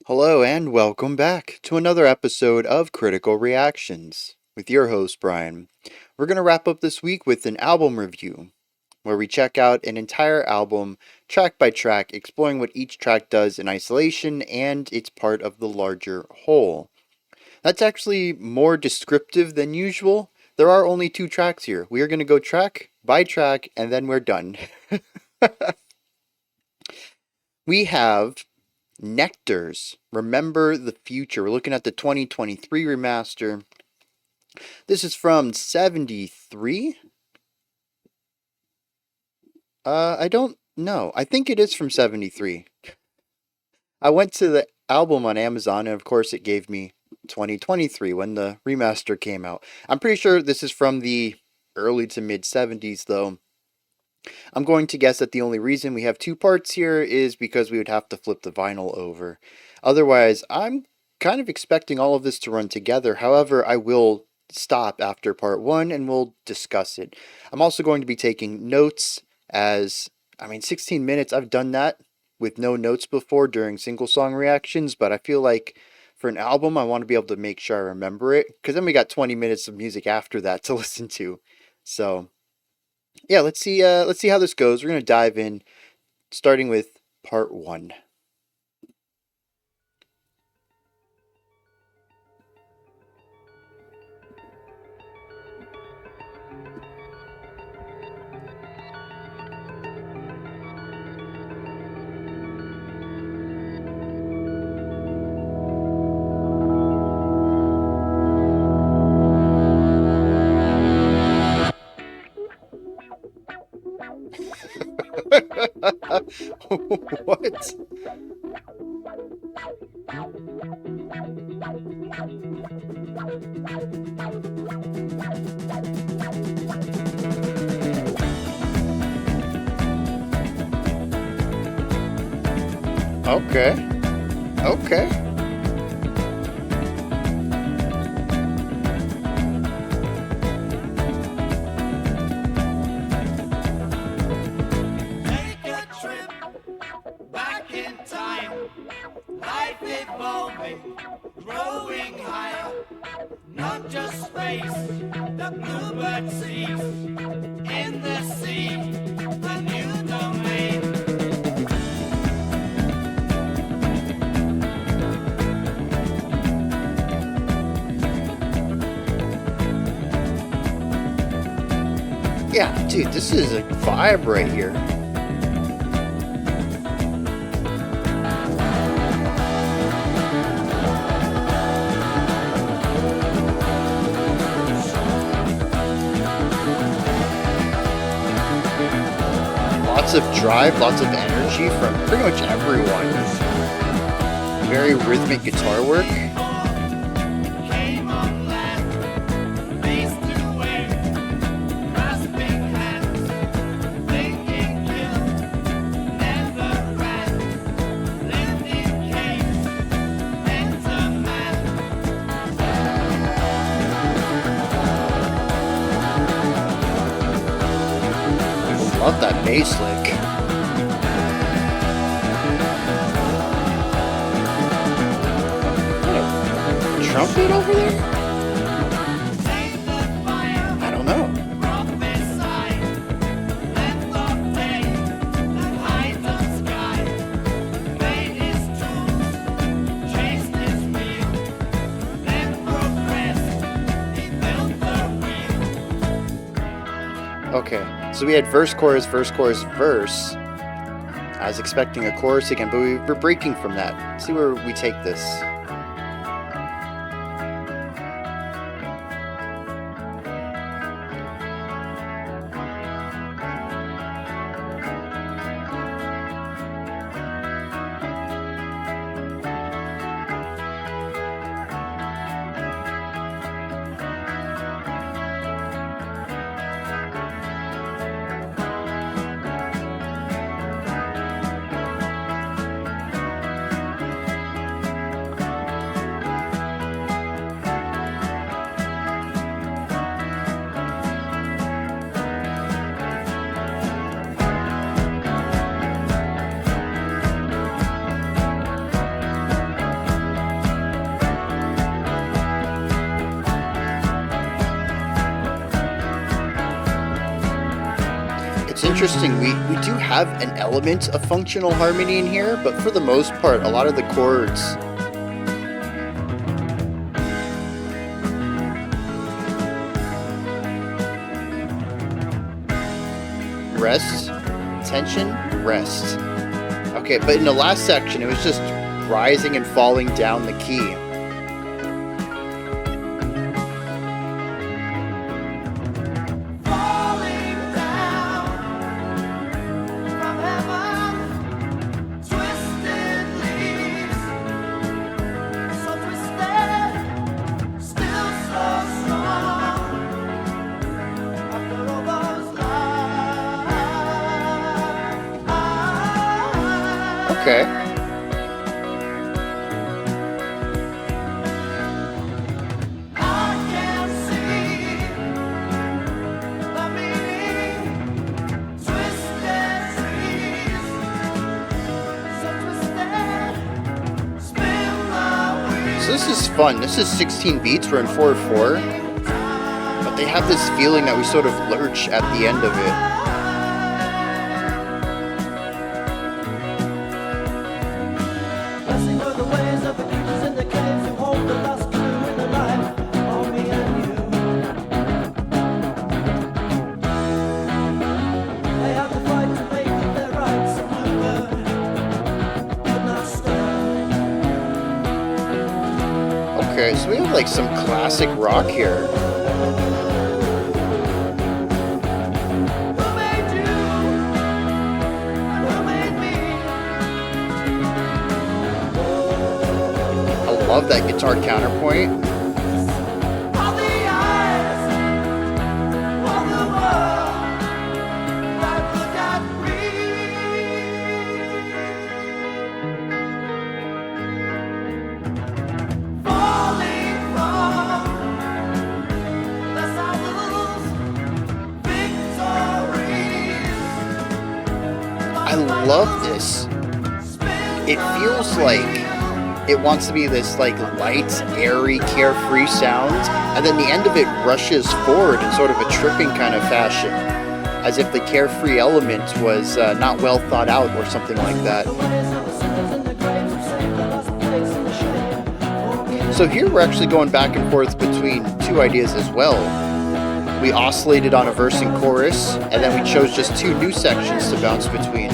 Hello and welcome back to another episode of Critical Reactions with your host Bryan. We're going to wrap up this week with an album review where we check out an entire album track by track, exploring what each track does in isolation and it's part of the larger whole. That's actually more descriptive than usual. There are only two tracks here. We are going to go track by track and then we're done. We have Nektar's Remember the Future. We're looking at the 2023 remaster. This is from 73? I don't know. I think it is from 73. I went to the album on Amazon and of course it gave me 2023 when the remaster came out. I'm pretty sure this is from the early to mid 70s though. I'm going to guess that the only reason we have two parts here is because we would have to flip the vinyl over. Otherwise, I'm kind of expecting all of this to run together. However, I will stop after part one and we'll discuss it. I'm also going to be taking notes 16 minutes, I've done that with no notes before during single song reactions, but I feel like for an album, I want to be able to make sure I remember it, because then we got 20 minutes of music after that to listen to. So yeah, let's see how this goes. We're going to dive in, starting with part one. What? Okay. Okay. Take a trip back in time. Life evolving, growing higher. Not just space, the bluebird sees. In the sea, the new domain. Yeah, dude, this is a vibe right here. Lots of drive, lots of energy from pretty much everyone. Very rhythmic guitar work. Came on land, face to wave, grasping hands, thinking kill, never ran, lived in caves, enter man. Love that bass lick. Trumpet over there? Save the fire, I don't know. prophesy, length of day, and height of sky. Made his tools, chased his wheel, then progressed, he built the wheel. Okay, so we had verse, chorus, verse. I was expecting a chorus again, but we were breaking from that. Let's see where we take this. interesting. We do have an element of functional harmony in here, but for the most part, a lot of the chords rest, tension, rest. Okay, but in the last section, it was just rising and falling down the key. Okay. So this is fun. This is 16 beats. We're in 4/4. But they have this feeling that we sort of lurch at the end of it. Okay, so we have like some classic rock here. I love that guitar counterpoint. I love this. It feels like it wants to be this like light, airy, carefree sound, and then the end of it rushes forward in sort of a tripping kind of fashion, as if the carefree element was not well thought out or something like that. So here we're actually going back and forth between two ideas as well. We oscillated on a verse and chorus, and then we chose just two new sections to bounce between.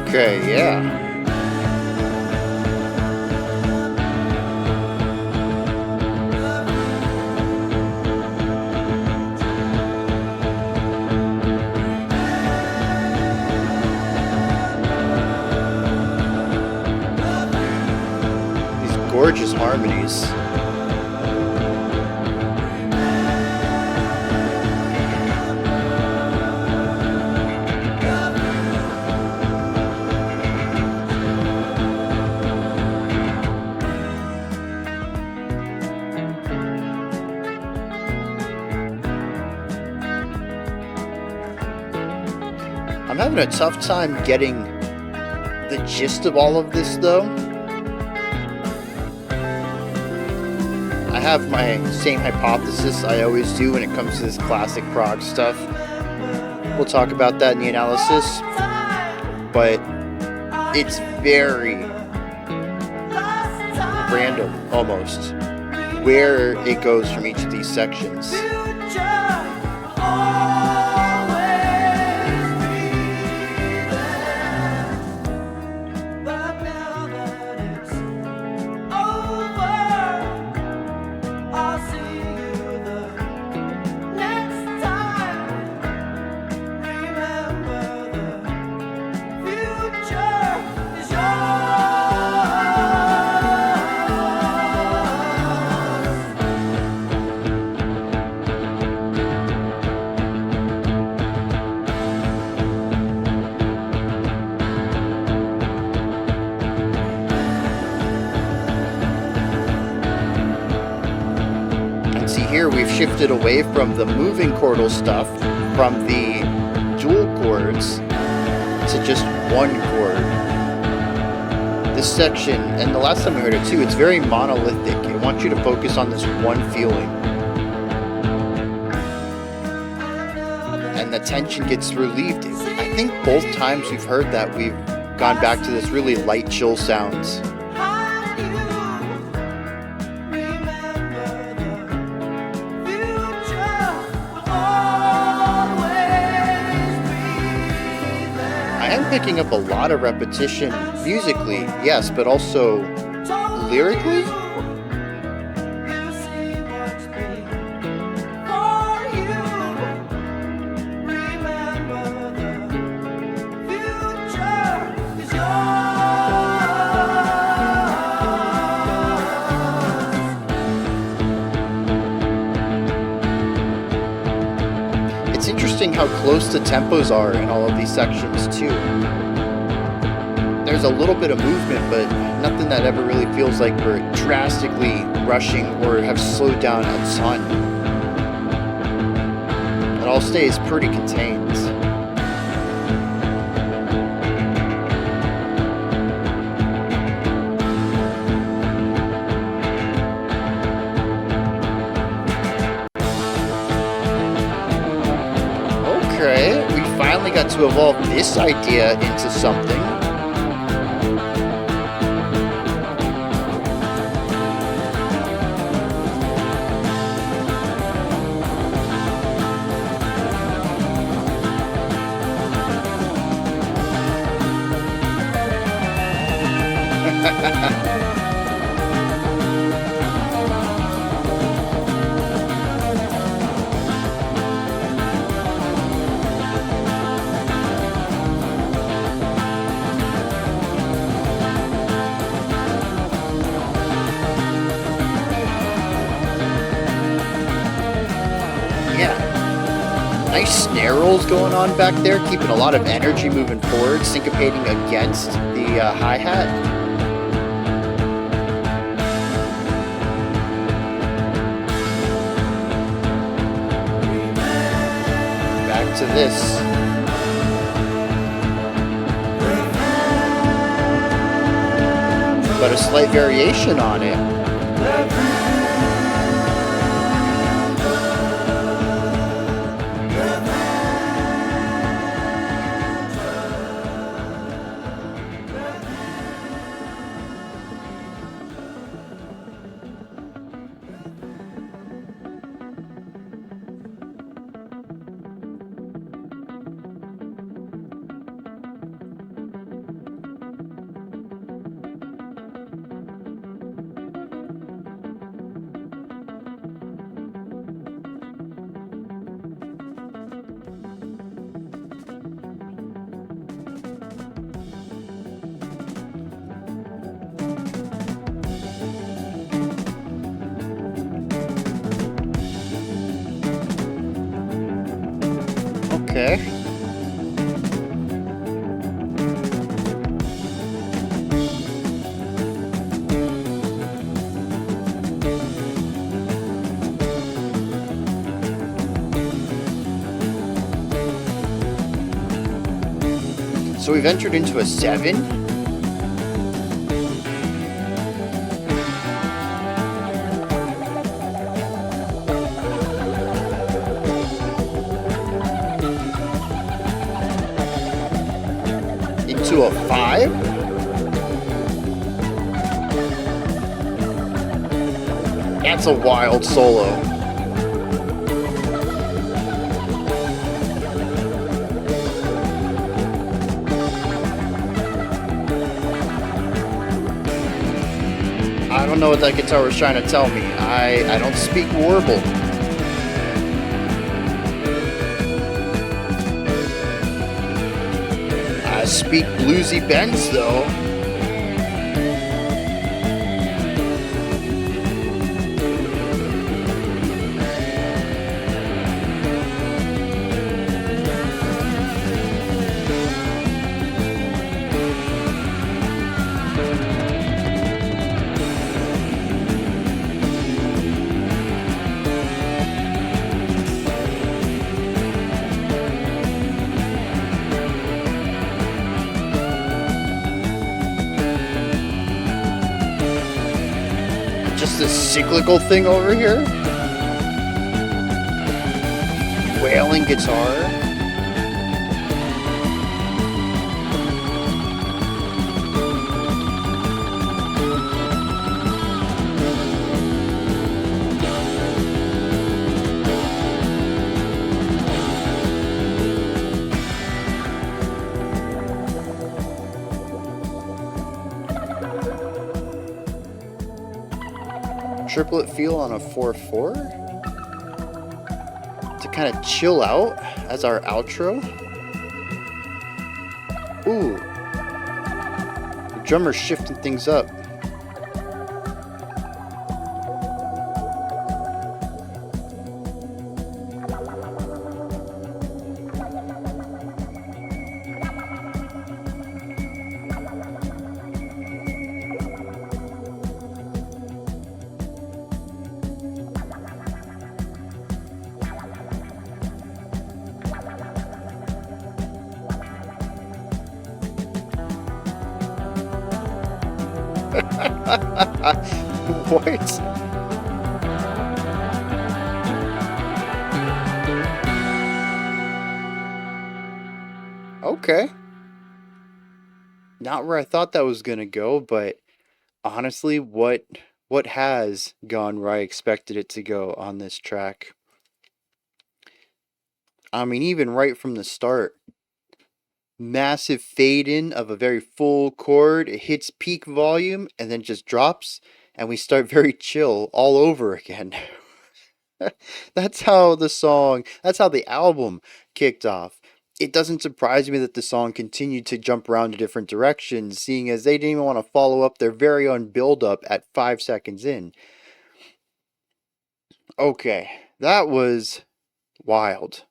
Okay, yeah. These gorgeous harmonies. I'm having a tough time getting the gist of all of this, though. I have my same hypothesis I always do when it comes to this classic prog stuff. We'll talk about that in the analysis, but it's very random, almost, where it goes from each of these sections. Here we've shifted away from the moving chordal stuff, from the dual chords, to just one chord. This section, and the last time we heard it too, it's very monolithic. It wants you to focus on this one feeling. And the tension gets relieved. I think both times we've heard that, we've gone back to this really light, chill sounds. Picking up a lot of repetition musically, yes, but also lyrically. It's interesting how close the tempos are in all of these sections too. There's a little bit of movement, but nothing that ever really feels like we're drastically rushing or have slowed down a ton. It all stays pretty contained. Okay, we finally got to evolve this idea into something. Nice snare rolls going on back there, keeping a lot of energy moving forward, syncopating against the hi-hat. Back to this. But a slight variation on it. Okay. So we've entered into a 7. Into a 5. That's a wild solo. I don't know what that guitar was trying to tell me. I don't speak Warble. I speak bluesy bends though. Just this cyclical thing over here. Wailing guitar. Triplet feel on a 4/4 to kind of chill out as our outro. Ooh, the drummer's shifting things up. What? Okay. Not where I thought that was gonna go, but honestly, what has gone where I expected it to go on this track? I mean, even right from the start, massive fade in of a very full chord. It hits peak volume and then just drops, and we start very chill all over again. That's how the album kicked off. It doesn't surprise me that the song continued to jump around to different directions, seeing as they didn't even want to follow up their very own build up at 5 seconds in. Okay, that was wild.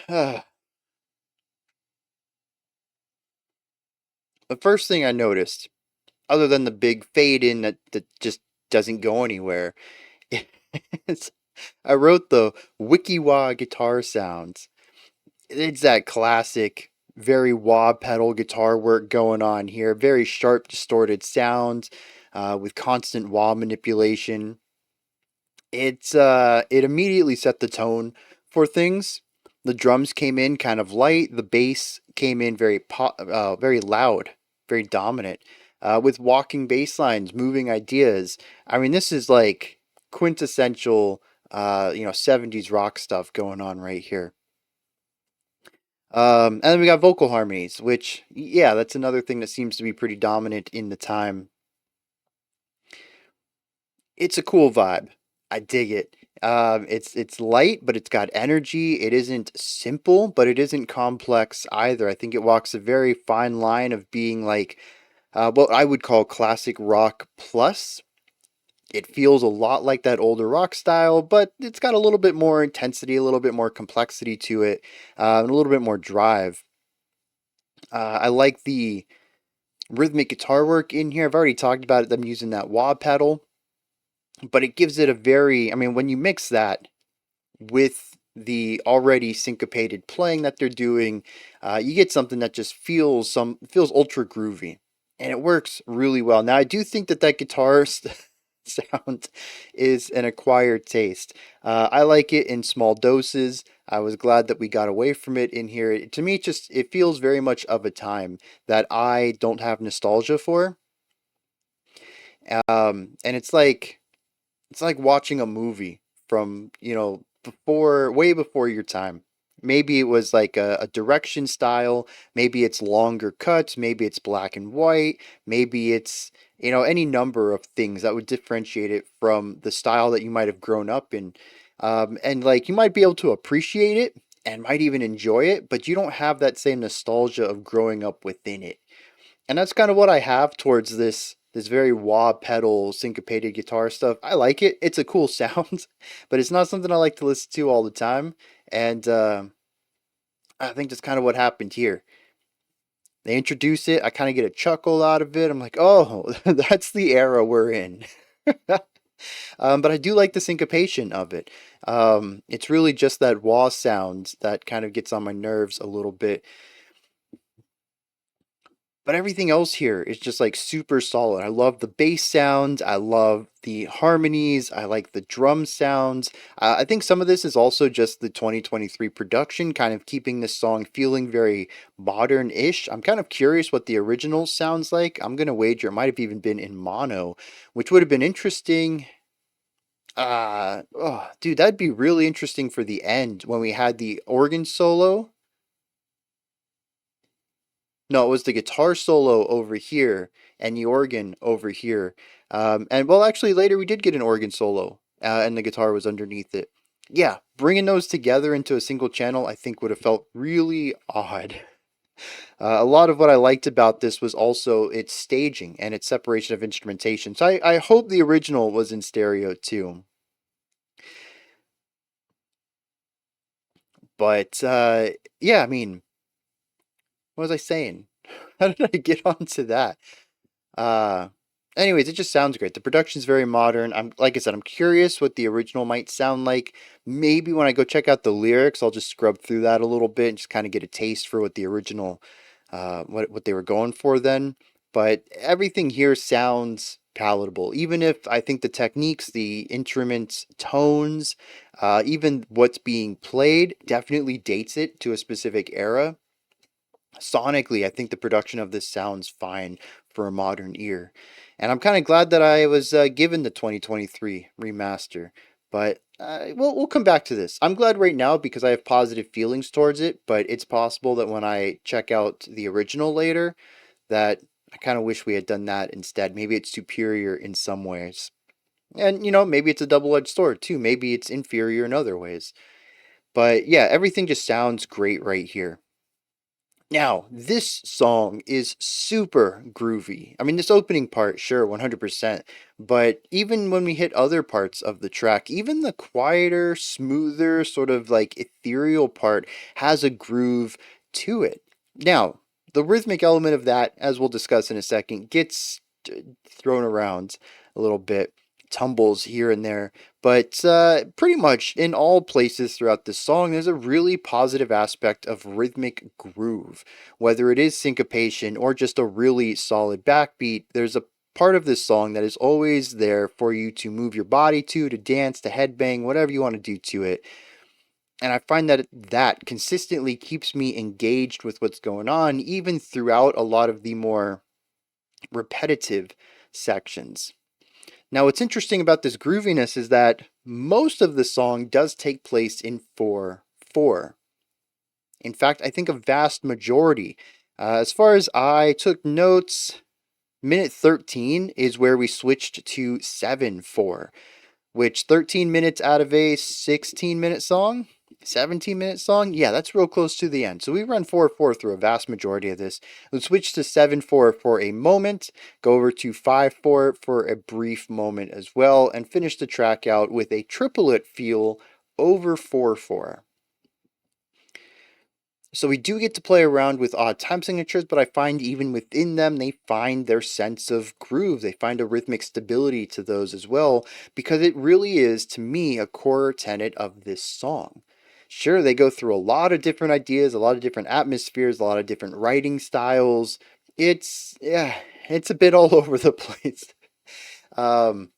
The first thing I noticed, other than the big fade in that just doesn't go anywhere, is I wrote the wiki-wah guitar sounds. It's that classic, very wah pedal guitar work going on here. Very sharp, distorted sounds with constant wah manipulation. It immediately set the tone for things. The drums came in kind of light. The bass came in very loud, very dominant, with walking bass lines, moving ideas. I mean, this is like quintessential, 70s rock stuff going on right here. And then we got vocal harmonies, which, yeah, that's another thing that seems to be pretty dominant in the time. It's a cool vibe. I dig it. It's light, but it's got energy. It isn't simple, but it isn't complex either. I think it walks a very fine line of being like what I would call classic rock plus. It feels a lot like that older rock style, but it's got a little bit more intensity, a little bit more complexity to it, and a little bit more drive. I like the rhythmic guitar work in here. I've already talked about them using that wah pedal, but it gives it a very, I mean, when you mix that with the already syncopated playing that they're doing, you get something that just feels ultra groovy, and it works really well. Now I do think that guitar sound is an acquired taste. I like it in small doses. I was glad that we got away from it in here. To me, it feels very much of a time that I don't have nostalgia for. And it's like watching a movie from, way before your time. Maybe it was like a direction style, maybe it's longer cuts, maybe it's black and white, maybe it's, any number of things that would differentiate it from the style that you might have grown up in. And like you might be able to appreciate it and might even enjoy it, but you don't have that same nostalgia of growing up within it. And that's kind of what I have towards this very wah pedal syncopated guitar stuff. I like it. It's a cool sound, but it's not something I like to listen to all the time. And I think that's kind of what happened here. They introduce it. I kind of get a chuckle out of it. I'm like, oh, that's the era we're in. But I do like the syncopation of it. It's really just that wah sound that kind of gets on my nerves a little bit. But everything else here is just like super solid. I love the bass sounds. I love the harmonies. I like the drum sounds. I think some of this is also just the 2023 production, kind of keeping this song feeling very modern ish. I'm kind of curious what the original sounds like. I'm going to wager it might have even been in mono, which would have been interesting. Oh, dude, that'd be really interesting for the end when we had the organ solo. No, it was the guitar solo over here and the organ over here. And well, actually, later we did get an organ solo, and the guitar was underneath it. Yeah, bringing those together into a single channel, I think would have felt really odd. A lot of what I liked about this was also its staging and its separation of instrumentation. So I hope the original was in stereo too. But yeah, I mean, what was I saying? How did I get onto that? Uh, Anyways, it just sounds great. The production's very modern. Like I said, I'm curious what the original might sound like. Maybe when I go check out the lyrics, I'll just scrub through that a little bit and just kind of get a taste for what the original, what they were going for then. But everything here sounds palatable. Even if I think the techniques, the instruments, tones, even what's being played definitely dates it to a specific era. Sonically, I think the production of this sounds fine for a modern ear. And I'm kind of glad that I was given the 2023 remaster. But we'll come back to this. I'm glad right now because I have positive feelings towards it, but it's possible that when I check out the original later, that I kind of wish we had done that instead. Maybe it's superior in some ways. And, maybe it's a double-edged sword too. Maybe it's inferior in other ways. But yeah, everything just sounds great right here. Now, this song is super groovy. I mean, this opening part, sure, 100%. But even when we hit other parts of the track, even the quieter, smoother, sort of like ethereal part has a groove to it. Now, the rhythmic element of that, as we'll discuss in a second, gets thrown around a little bit, tumbles here and there. But pretty much in all places throughout this song, there's a really positive aspect of rhythmic groove. Whether it is syncopation or just a really solid backbeat, there's a part of this song that is always there for you to move your body to dance, to headbang, whatever you want to do to it. And I find that consistently keeps me engaged with what's going on, even throughout a lot of the more repetitive sections. Now, what's interesting about this grooviness is that most of the song does take place in 4/4. In fact, I think a vast majority. As far as I took notes, minute 13 is where we switched to 7/4, which 13 minutes out of a 16-minute song, 17-minute song, yeah, that's real close to the end. So we run 4/4 through a vast majority of this. We'll switch to 7/4 for a moment, go over to 5/4 for a brief moment as well, and finish the track out with a triplet feel over 4/4. So we do get to play around with odd time signatures, but I find even within them, they find their sense of groove. They find a rhythmic stability to those as well, because it really is, to me, a core tenet of this song. Sure, they go through a lot of different ideas, a lot of different atmospheres, a lot of different writing styles. Yeah, it's a bit all over the place. Um,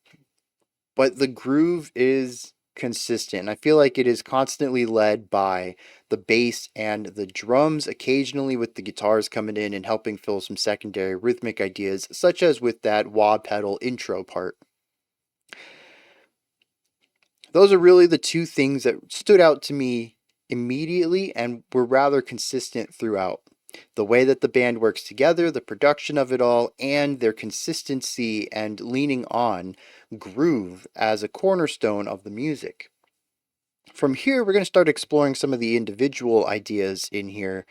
but the groove is consistent. I feel like it is constantly led by the bass and the drums, occasionally with the guitars coming in and helping fill some secondary rhythmic ideas, such as with that wah pedal intro part. Those are really the two things that stood out to me immediately and were rather consistent throughout. The way that the band works together, the production of it all, and their consistency and leaning on groove as a cornerstone of the music. From here, we're going to start exploring some of the individual ideas in here.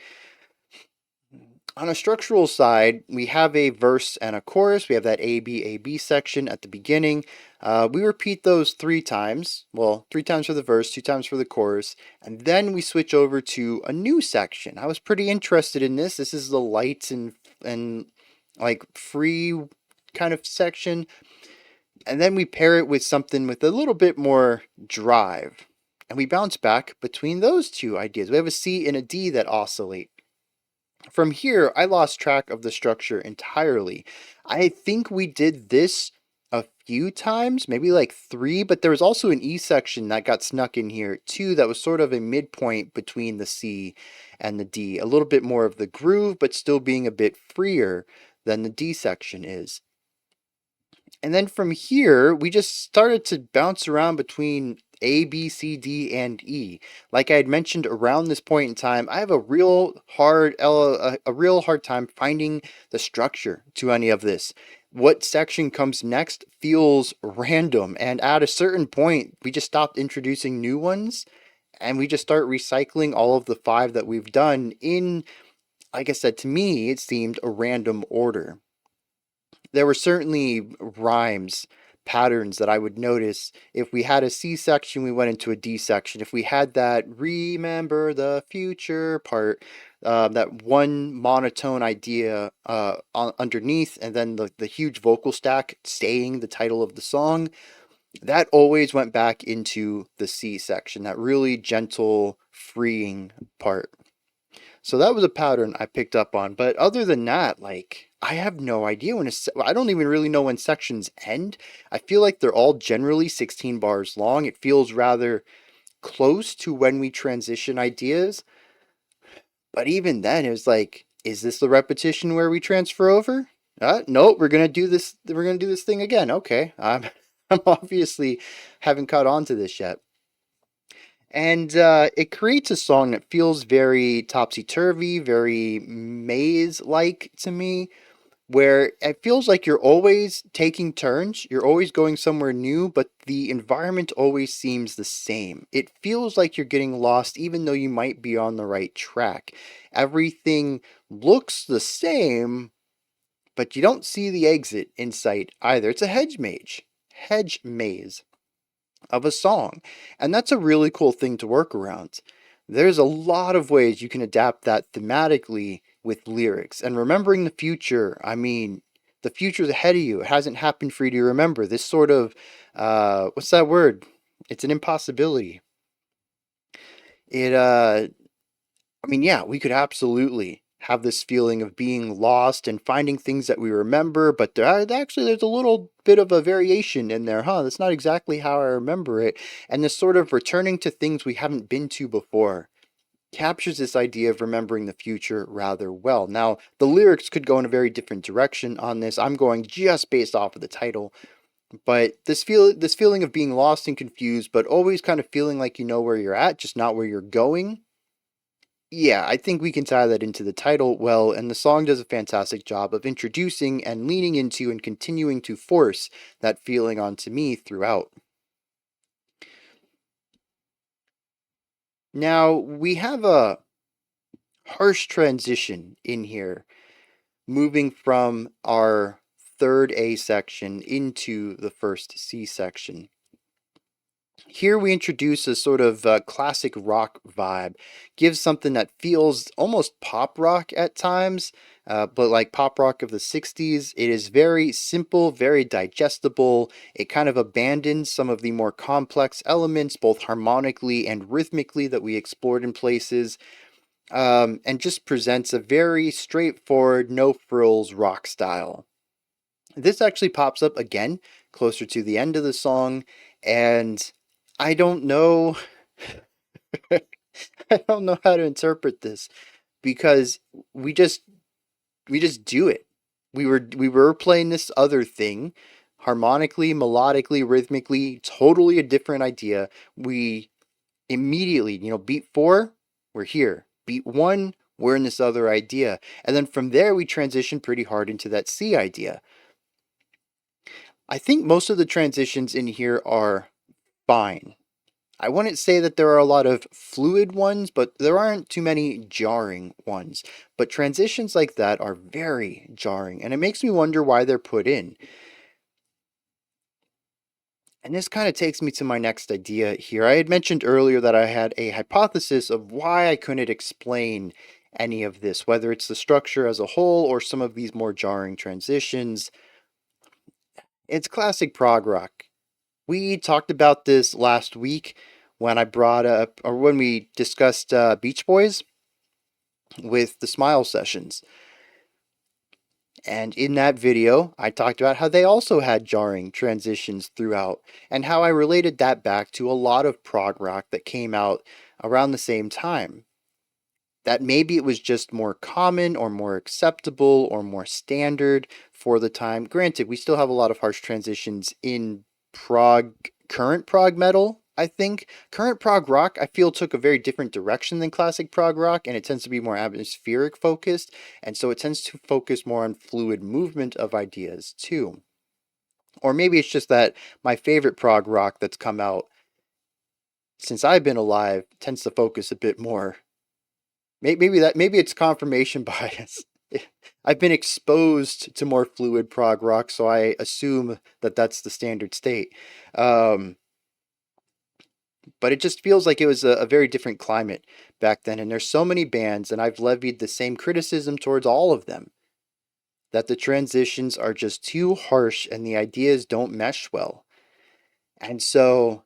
On a structural side, we have a verse and a chorus. We have that A B section at the beginning. We repeat those 3 times. Well, 3 times for the verse, 2 times for the chorus, and then we switch over to a new section. I was pretty interested in this. This is the light and like free kind of section, and then we pair it with something with a little bit more drive, and we bounce back between those two ideas. We have a C and a D that oscillate. From here, I lost track of the structure entirely. I think we did this a few times, maybe like 3, but there was also an E section that got snuck in here too that was sort of a midpoint between the C and the D. A little bit more of the groove, but still being a bit freer than the D section is. And then from here, we just started to bounce around between A, B, C, D, and E. Like I had mentioned, around this point in time, I have a real hard time finding the structure to any of this. What section comes next feels random, and at a certain point, we just stopped introducing new ones, and we just start recycling all of the 5 that we've done in, like I said, to me, it seemed a random order. There were certainly rhymes, patterns that I would notice. If we had a C section, we went into a D section. If we had that remember the future part, that one monotone idea underneath, and then the huge vocal stack saying the title of the song, that always went back into the C section, that really gentle, freeing part. So that was a pattern I picked up on. But other than that, like, I have no idea when I don't even really know when sections end. I feel like they're all generally 16 bars long. It feels rather close to when we transition ideas. But even then, it was like, is this the repetition where we transfer over? Nope, we're gonna do this. We're gonna do this thing again. Okay, I'm obviously haven't caught on to this yet. And it creates a song that feels very topsy-turvy, very maze-like to me, where it feels like you're always taking turns, you're always going somewhere new, but the environment always seems the same. It feels like you're getting lost even though you might be on the right track. Everything looks the same, but you don't see the exit in sight either. It's a hedge maze of a song. And that's a really cool thing to work around. There's a lot of ways you can adapt that thematically with lyrics. And remembering the future, I mean, the future's ahead of you. It hasn't happened for you to remember. This sort of, what's that word? It's an impossibility. It, I mean, yeah, we could absolutely have this feeling of being lost and finding things that we remember, but there's a little bit of a variation in there, huh? That's not exactly how I remember it. And this sort of returning to things we haven't been to before captures this idea of remembering the future rather well. Now, the lyrics could go in a very different direction on this. I'm going just based off of the title. But this feeling of being lost and confused, but always kind of feeling like you know where you're at, just not where you're going. Yeah, I think we can tie that into the title well, and the song does a fantastic job of introducing and leaning into and continuing to force that feeling onto me throughout. Now, we have a harsh transition in here, moving from our third A section into the first C section. Here we introduce a sort of classic rock vibe, gives something that feels almost pop rock at times, but like pop rock of the 60s. It is very simple, very digestible. It kind of abandons some of the more complex elements, both harmonically and rhythmically, that we explored in places, and just presents a very straightforward, no frills rock style. This actually pops up again closer to the end of the song, and I don't know I don't know how to interpret this because we just we just do it. We were playing this other thing harmonically, melodically, rhythmically, totally a different idea. We immediately, beat 4, we're here. Beat 1, we're in this other idea. And then from there we transition pretty hard into that C idea. I think most of the transitions in here are fine. I wouldn't say that there are a lot of fluid ones, but there aren't too many jarring ones. But transitions like that are very jarring, and it makes me wonder why they're put in. And this kind of takes me to my next idea here. I had mentioned earlier that I had a hypothesis of why I couldn't explain any of this, whether it's the structure as a whole or some of these more jarring transitions. It's classic prog rock. We talked about this last week when I brought up, or when we discussed Beach Boys with the Smile sessions. And in that video, I talked about how they also had jarring transitions throughout, and how I related that back to a lot of prog rock that came out around the same time. That maybe it was just more common or more acceptable or more standard for the time. Granted, we still have a lot of harsh transitions in prog, current prog metal. I think current prog rock, I feel, took a very different direction than classic prog rock, and it tends to be more atmospheric focused, and so it tends to focus more on fluid movement of ideas too. Or maybe it's just that my favorite prog rock that's come out since I've been alive tends to focus a bit more. Maybe it's confirmation bias. I've been exposed to more fluid prog rock, so I assume that that's the standard state. Um, but it just feels like it was a very different climate back then, and there's so many bands, and I've levied the same criticism towards all of them, that the transitions are just too harsh and the ideas don't mesh well. And so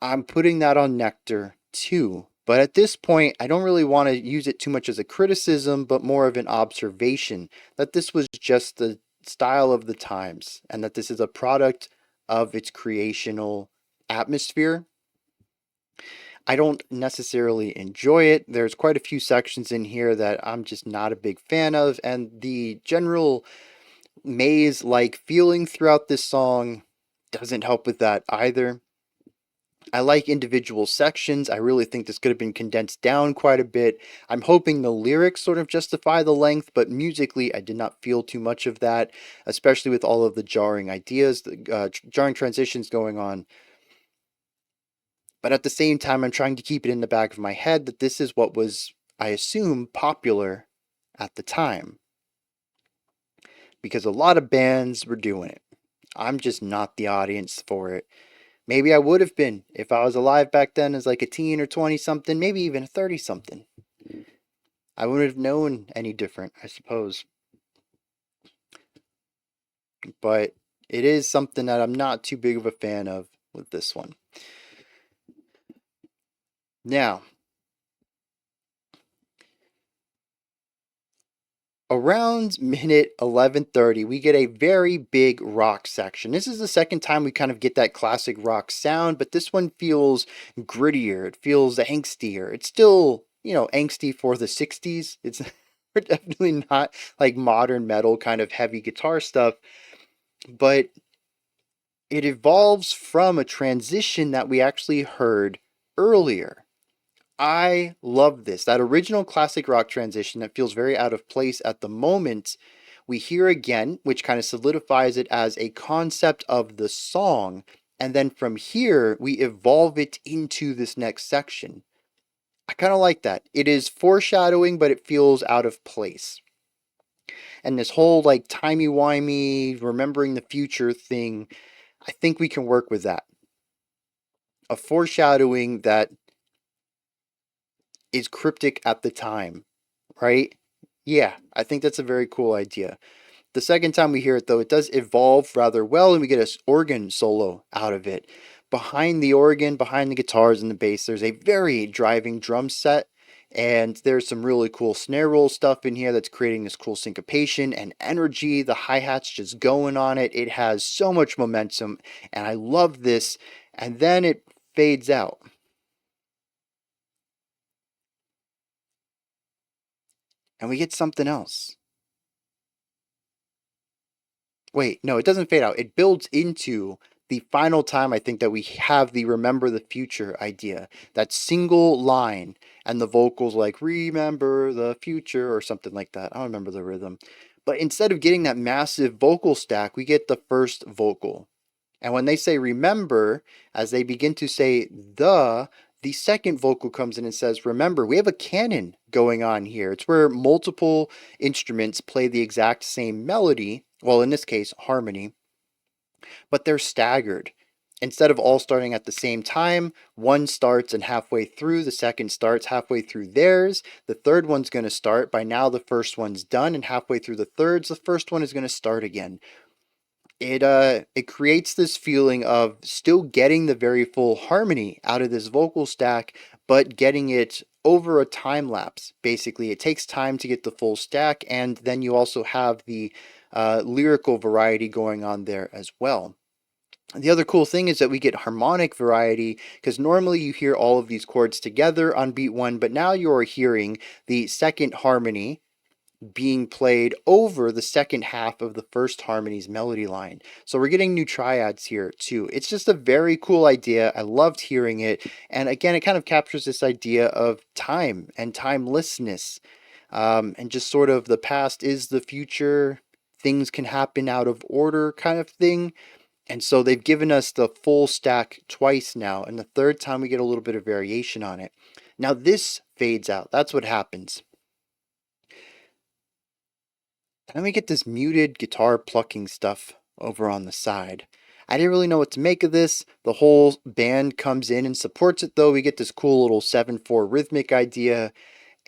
I'm putting that on Nektar too. But at this point, I don't really want to use it too much as a criticism, but more of an observation that this was just the style of the times and that this is a product of its creational atmosphere. I don't necessarily enjoy it. There's quite a few sections in here that I'm just not a big fan of, and the general maze-like feeling throughout this song doesn't help with that either. I like individual sections. I really think this could have been condensed down quite a bit. I'm hoping the lyrics sort of justify the length, but musically, I did not feel too much of that, especially with all of the jarring ideas, the jarring transitions going on. But at the same time, I'm trying to keep it in the back of my head that this is what was, I assume, popular at the time. Because a lot of bands were doing it. I'm just not the audience for it. Maybe I would have been if I was alive back then as like a teen or 20 something, maybe even a 30 something. I wouldn't have known any different, I suppose. But it is something that I'm not too big of a fan of with this one. Now, around minute 11:30, we get a very big rock section. This is the second time we kind of get that classic rock sound, but this one feels grittier. It feels angstier. It's still, angsty for the 60s. It's definitely not like modern metal kind of heavy guitar stuff, but it evolves from a transition that we actually heard earlier. I love this. That original classic rock transition that feels very out of place at the moment, we hear again, which kind of solidifies it as a concept of the song. And then from here, we evolve it into this next section. I kind of like that. It is foreshadowing, but it feels out of place. And this whole like timey-wimey, remembering the future thing, I think we can work with that. a foreshadowing that is cryptic at the time, right? Yeah, I think that's a very cool idea. The second time we hear it, though, it does evolve rather well, and we get an organ solo out of it. Behind the organ, behind the guitars and the bass, there's a very driving drum set, and there's some really cool snare roll stuff in here that's creating this cool syncopation and energy. The hi-hat's just going on it. It has so much momentum, and I love this. And then it fades out. And we get something else. Wait, no, it doesn't fade out. It builds into the final time I think that we have the remember the future idea. That single line and the vocals like remember the future or something like that. I don't remember the rhythm. But instead of getting that massive vocal stack, we get the first vocal. And when they say remember, as they begin to say the second vocal comes in and says, remember, we have a canon going on here. It's where multiple instruments play the exact same melody. Well, in this case, harmony, but they're staggered. Instead of all starting at the same time, one starts and halfway through, the second starts halfway through theirs, the third one's going to start. By now, the first one's done, and halfway through the thirds, the first one is going to start again. It creates this feeling of still getting the very full harmony out of this vocal stack, but getting it over a time lapse. Basically, it takes time to get the full stack, and then you also have the lyrical variety going on there as well. The other cool thing is that we get harmonic variety, because normally you hear all of these chords together on beat one, but now you're hearing the second harmony being played over the second half of the first harmony's melody line. So we're getting new triads here too. It's just a very cool idea. I loved hearing it. And again, it kind of captures this idea of time and timelessness, and just sort of the past is the future. Things can happen out of order kind of thing. And so they've given us the full stack twice now. And the third time we get a little bit of variation on it. Now this fades out. That's what happens. And then we get this muted guitar plucking stuff over on the side. I didn't really know what to make of this. The whole band comes in and supports it, though. We get this cool little 7/4 rhythmic idea,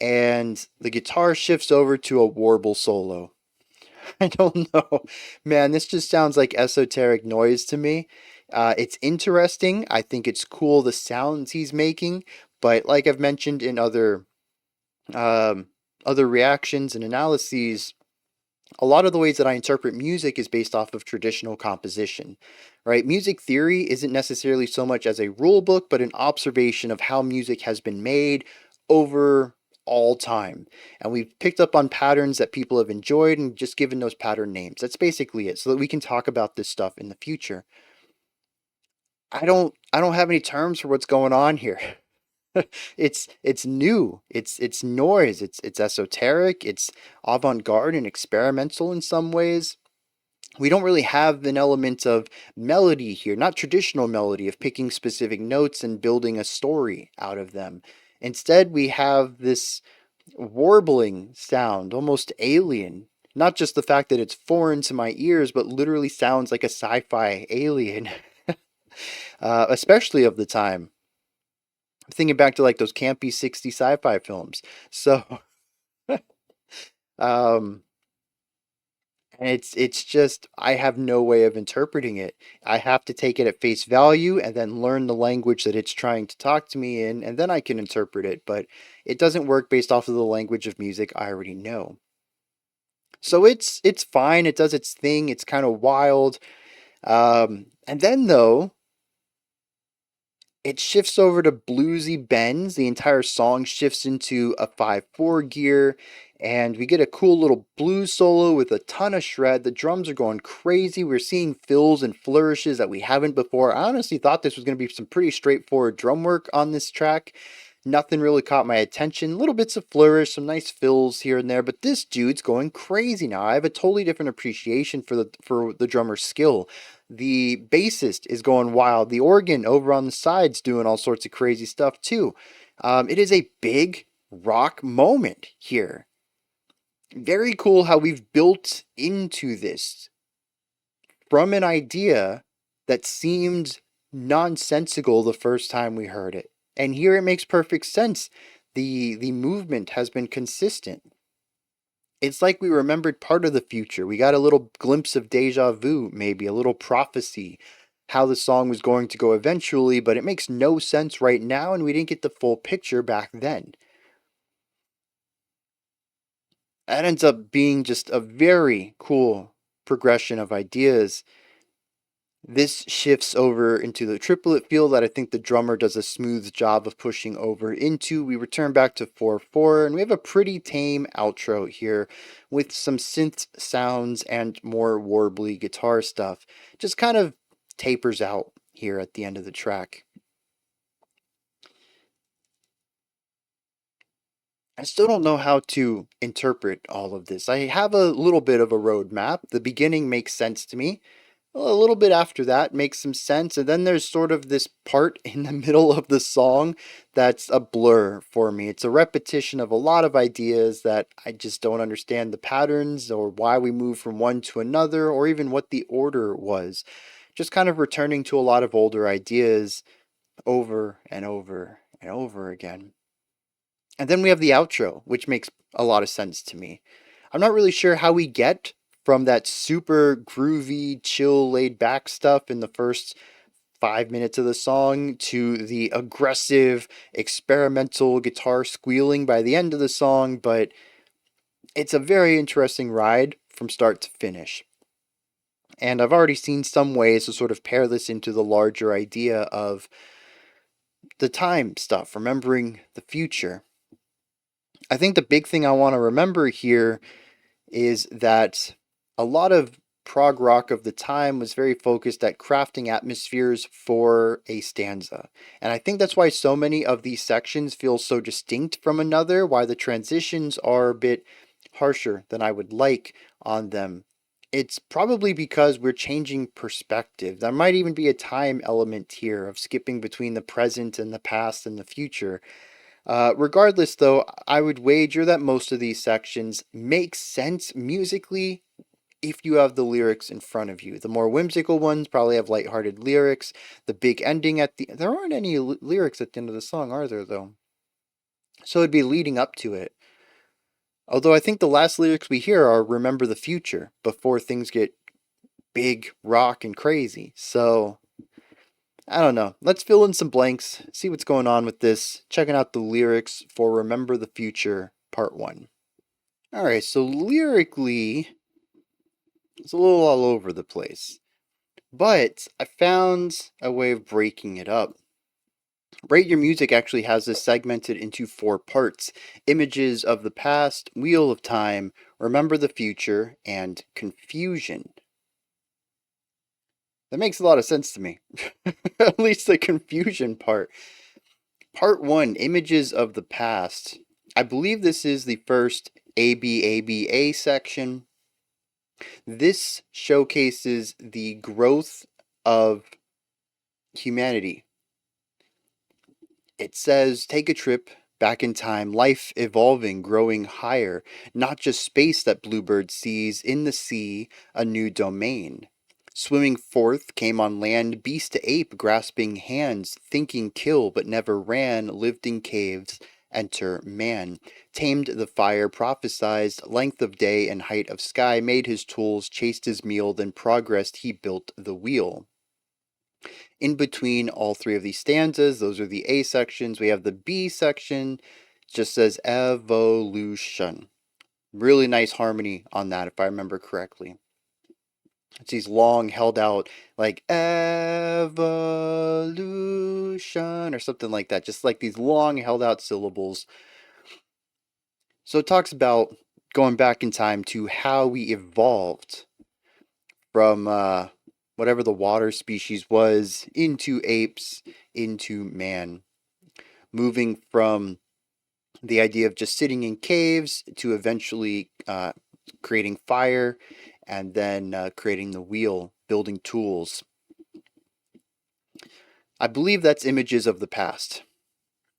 and the guitar shifts over to a warble solo. I don't know. Man, this just sounds like esoteric noise to me. It's interesting. I think it's cool the sounds he's making, but like I've mentioned in other reactions and analyses, a lot of the ways that I interpret music is based off of traditional composition, right? Music theory isn't necessarily so much as a rule book, but an observation of how music has been made over all time. And we've picked up on patterns that people have enjoyed and just given those pattern names. That's basically it, so that we can talk about this stuff in the future. I don't have any terms for what's going on here. It's new. It's noise. It's esoteric. It's avant-garde and experimental in some ways. We don't really have an element of melody here, not traditional melody of picking specific notes and building a story out of them. Instead, we have this warbling sound, almost alien. Not just the fact that it's foreign to my ears, but literally sounds like a sci-fi alien, especially of the time. I'm thinking back to like those campy 60 sci-fi films. So, um, and it's just I have no way of interpreting it. I have to take it at face value and then learn the language that it's trying to talk to me in, and then I can interpret it. But it doesn't work based off of the language of music I already know. So it's fine. It does its thing. It's kind of wild. And then though, it shifts over to bluesy bends. The entire song shifts into a 5/4 gear, and we get a cool little blues solo with a ton of shred. The drums are going crazy. We're seeing fills and flourishes that we haven't before. I honestly thought this was going to be some pretty straightforward drum work on this track. Nothing really caught my attention. Little bits of flourish, some nice fills here and there, but this dude's going crazy now. I have a totally different appreciation for the drummer's skill. The bassist is going wild. The organ over on the side's doing all sorts of crazy stuff too. It is a big rock moment here. Very cool how we've built into this from an idea that seemed nonsensical the first time we heard it. And here it makes perfect sense. The movement has been consistent. It's like we remembered part of the future. We got a little glimpse of deja vu, maybe a little prophecy, how the song was going to go eventually, but it makes no sense right now, and we didn't get the full picture back then. That ends up being just a very cool progression of ideas. This shifts over into the triplet feel that I think the drummer does a smooth job of pushing over into. We return back to 4/4, and we have a pretty tame outro here with some synth sounds and more warbly guitar stuff. Just kind of tapers out here at the end of the track. I still don't know how to interpret all of this. I have a little bit of a roadmap. The beginning makes sense to me. A little bit after that makes some sense, and then there's sort of this part in the middle of the song that's a blur for me. It's a repetition of a lot of ideas that I just don't understand the patterns or why we move from one to another or even what the order was. Just kind of returning to a lot of older ideas over and over and over again. And then we have the outro, which makes a lot of sense to me. I'm not really sure how we get from that super groovy, chill, laid back stuff in the first 5 minutes of the song to the aggressive, experimental guitar squealing by the end of the song, but it's a very interesting ride from start to finish. And I've already seen some ways to sort of pair this into the larger idea of the time stuff, remembering the future. I think the big thing I want to remember here is that a lot of prog rock of the time was very focused at crafting atmospheres for a stanza. And I think that's why so many of these sections feel so distinct from another, why the transitions are a bit harsher than I would like on them. It's probably because we're changing perspective. There might even be a time element here of skipping between the present and the past and the future. Regardless, though, I would wager that most of these sections make sense musically if you have the lyrics in front of you. The more whimsical ones probably have lighthearted lyrics. The big ending at the... There aren't any lyrics at the end of the song, are there, though? So it'd be leading up to it. Although I think the last lyrics we hear are remember the future, before things get big, rock, and crazy. So... I don't know. Let's fill in some blanks, see what's going on with this, checking out the lyrics for Remember the Future Part 1. Alright, so lyrically, it's a little all over the place. But I found a way of breaking it up. Rate Your Music actually has this segmented into 4 parts: Images of the Past, Wheel of Time, Remember the Future, and Confusion. That makes a lot of sense to me. At least the confusion part. Part 1, Images of the Past. I believe this is the first ABABA section. This showcases the growth of humanity. It says, take a trip back in time, life evolving, growing higher, not just space that Bluebird sees, in the sea, a new domain. Swimming forth, came on land, beast to ape, grasping hands, thinking kill, but never ran, lived in caves, enter man. Tamed the fire, prophesied, length of day and height of sky, made his tools, chased his meal, then progressed, he built the wheel. In between all 3 of these stanzas, those are the A sections, we have the B section, it just says evolution. Really nice harmony on that, if I remember correctly. It's these long held out, like evolution or something like that. Just like these long held out syllables. So it talks about going back in time to how we evolved from whatever the water species was into apes, into man. Moving from the idea of just sitting in caves to eventually creating fire, and then creating the wheel, building tools. I believe that's images of the past.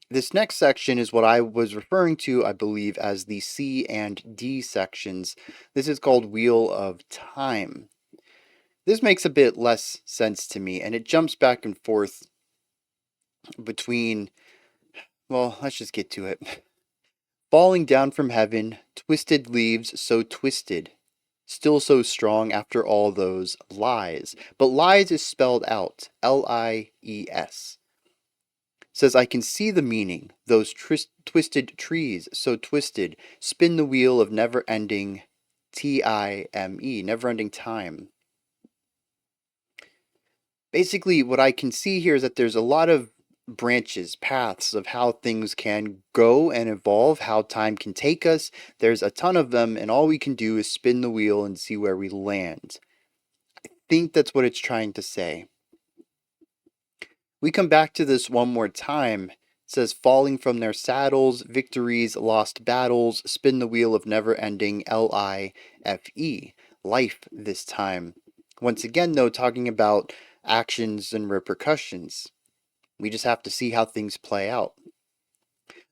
This next section is what I was referring to, I believe, as the C and D sections. This is called Wheel of Time. This makes a bit less sense to me, and it jumps back and forth between, well, let's just get to it. Falling down from heaven, twisted leaves so twisted, still so strong after all those lies. But lies is spelled out, Lies. Says, I can see the meaning, those twisted trees, so twisted, spin the wheel of never ending time, never ending time. Basically, what I can see here is that there's a lot of branches, paths of how things can go and evolve, how time can take us. There's a ton of them, and all we can do is spin the wheel and see where we land. I think that's what it's trying to say. We come back to this one more time. It says, falling from their saddles, victories, lost battles, spin the wheel of never ending life, life this time. Once again, though, talking about actions and repercussions. We just have to see how things play out.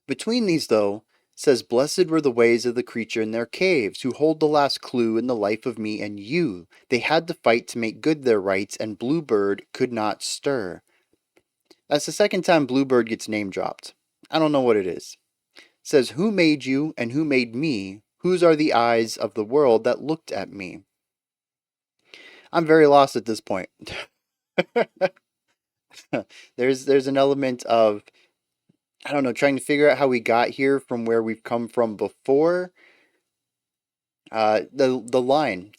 Between these, though, says, blessed were the ways of the creature in their caves, who hold the last clue in the life of me and you. They had to fight to make good their rights, and Bluebird could not stir. That's the second time Bluebird gets name dropped. I don't know what it is. It says, who made you and who made me? Whose are the eyes of the world that looked at me? I'm very lost at this point. There's an element of, I don't know, trying to figure out how we got here from where we've come from before. The line,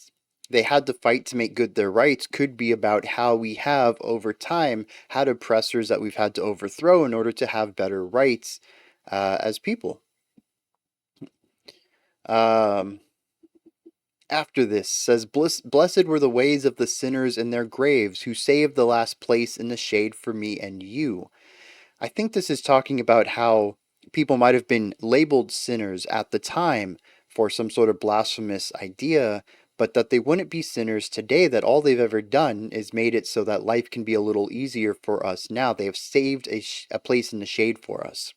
they had to fight to make good their rights, could be about how we have over time had oppressors that we've had to overthrow in order to have better rights as people. After this says, blessed were the ways of the sinners in their graves, who saved the last place in the shade for me and you. I think this is talking about how people might have been labeled sinners at the time for some sort of blasphemous idea, but that they wouldn't be sinners today, that all they've ever done is made it so that life can be a little easier for us now. They have saved a place in the shade for us.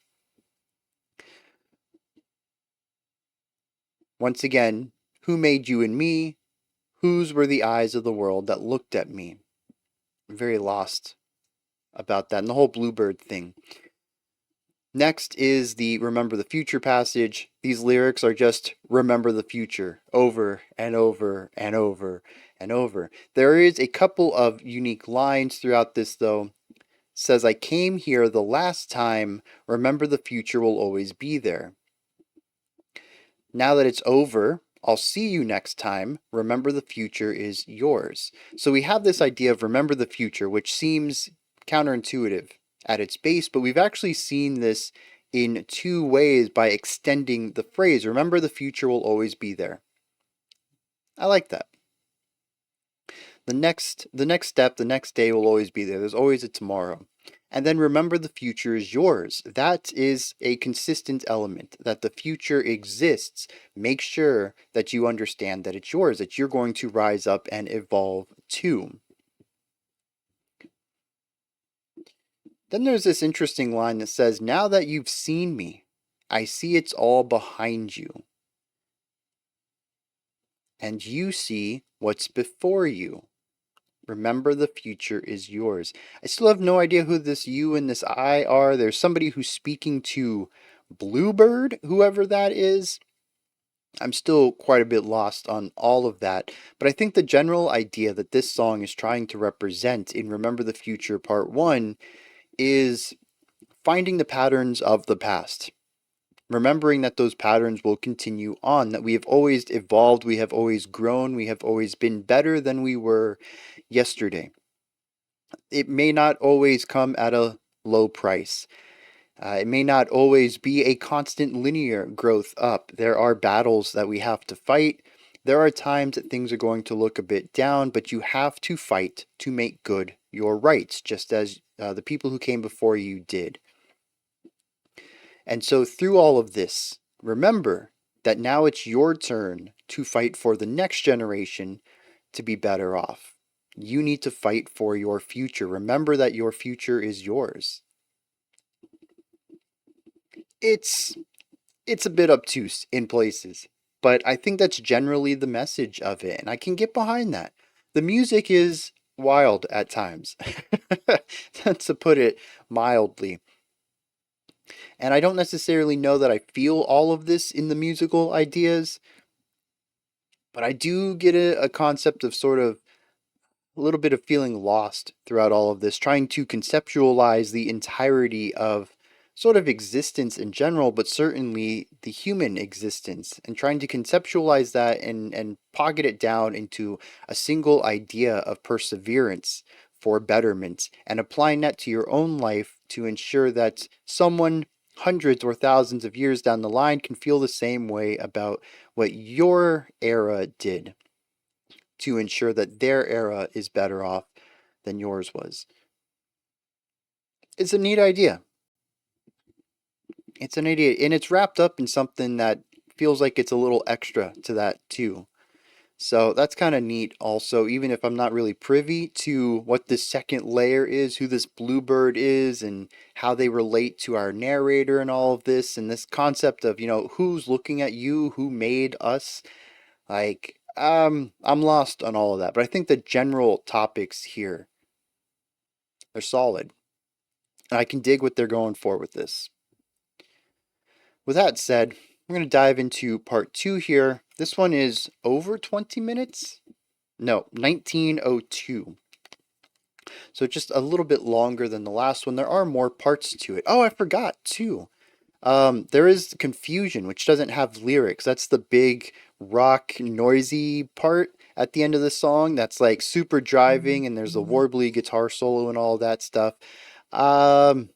Once again, who made you and me? Whose were the eyes of the world that looked at me? I'm very lost about that and the whole Bluebird thing. Next is the Remember the Future passage. These lyrics are just remember the future over and over and over and over. There is a couple of unique lines throughout this, though. It says, I came here the last time, remember the future will always be there. Now that it's over, I'll see you next time, remember the future is yours. So we have this idea of remember the future, which seems counterintuitive at its base, but we've actually seen this in two ways by extending the phrase, remember the future will always be there. I like that. The next step, the next day will always be there. There's always a tomorrow. And then remember the future is yours. That is a consistent element, that the future exists. Make sure that you understand that it's yours, that you're going to rise up and evolve too. Then there's this interesting line that says, now that you've seen me, I see it's all behind you. And you see what's before you. Remember the future is yours. I still have no idea who this you and this I are. There's somebody who's speaking to Bluebird, whoever that is. I'm still quite a bit lost on all of that, but I think the general idea that this song is trying to represent in Remember the Future Part 1 is finding the patterns of the past. Remembering that those patterns will continue on, that we have always evolved, we have always grown, we have always been better than we were yesterday. It may not always come at a low price. It may not always be a constant linear growth up. There are battles that we have to fight. There are times that things are going to look a bit down, but you have to fight to make good your rights, just as the people who came before you did. And so through all of this, remember that now it's your turn to fight for the next generation to be better off. You need to fight for your future. Remember that your future is yours. It's a bit obtuse in places, but I think that's generally the message of it, and I can get behind that. The music is wild at times, to put it mildly. And I don't necessarily know that I feel all of this in the musical ideas, but I do get a concept of sort of a little bit of feeling lost throughout all of this, trying to conceptualize the entirety of sort of existence in general, but certainly the human existence, and trying to conceptualize that and pocket it down into a single idea of perseverance for betterment, and applying that to your own life to ensure that someone hundreds or thousands of years down the line can feel the same way about what your era did, to ensure that their era is better off than yours was. It's a neat idea. It's an idea, and it's wrapped up in something that feels like it's a little extra to that too. So that's kind of neat also, even if I'm not really privy to what this second layer is, who this bluebird is, and how they relate to our narrator and all of this, and this concept of, who's looking at you, who made us. Like, I'm lost on all of that, but I think the general topics here, they're solid. And I can dig what they're going for with this. With that said, we're going to dive into part 2 here. This one is over 20 minutes? No, 1902. So just a little bit longer than the last one. There are more parts to it. Oh, I forgot too. There is confusion, which doesn't have lyrics. That's the big rock noisy part at the end of the song. That's like super driving, and there's the warbly guitar solo and all that stuff. Um,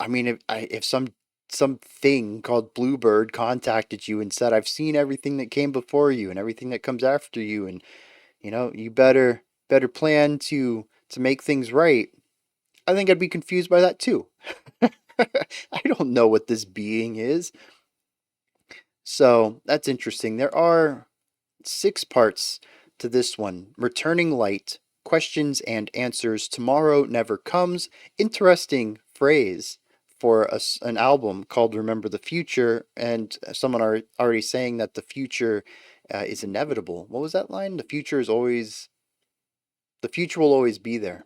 I mean, if something called Bluebird contacted you and said, "I've seen everything that came before you and everything that comes after you, and you better plan to make things right," I think I'd be confused by that too. I don't know what this being is. So that's interesting. There are 6 parts to this one: returning light, questions and answers, tomorrow never comes. Interesting phrase for an album called Remember the Future, and someone already saying that the future is inevitable. What was that line? The future will always be there.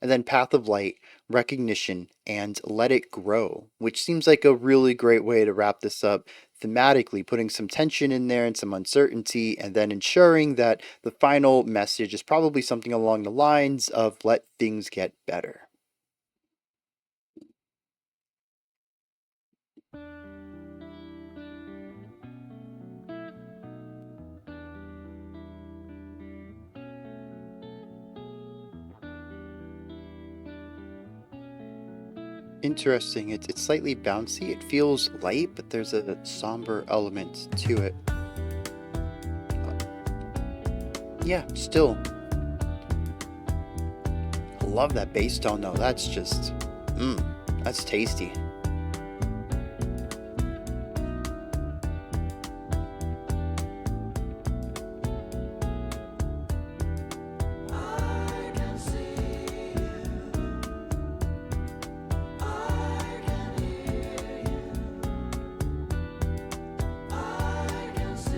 And then Path of Light, Recognition, and Let It Grow, which seems like a really great way to wrap this up thematically, putting some tension in there and some uncertainty, and then ensuring that the final message is probably something along the lines of let things get better. Interesting. It's slightly bouncy. It feels light, but there's a somber element to it. Yeah, still. I love that bass tone though. That's just, that's tasty.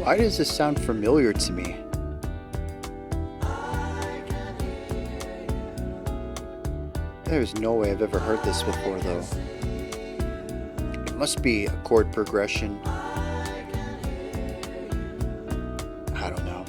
Why does this sound familiar to me? There's no way I've ever heard this before, though. It must be a chord progression. I don't know.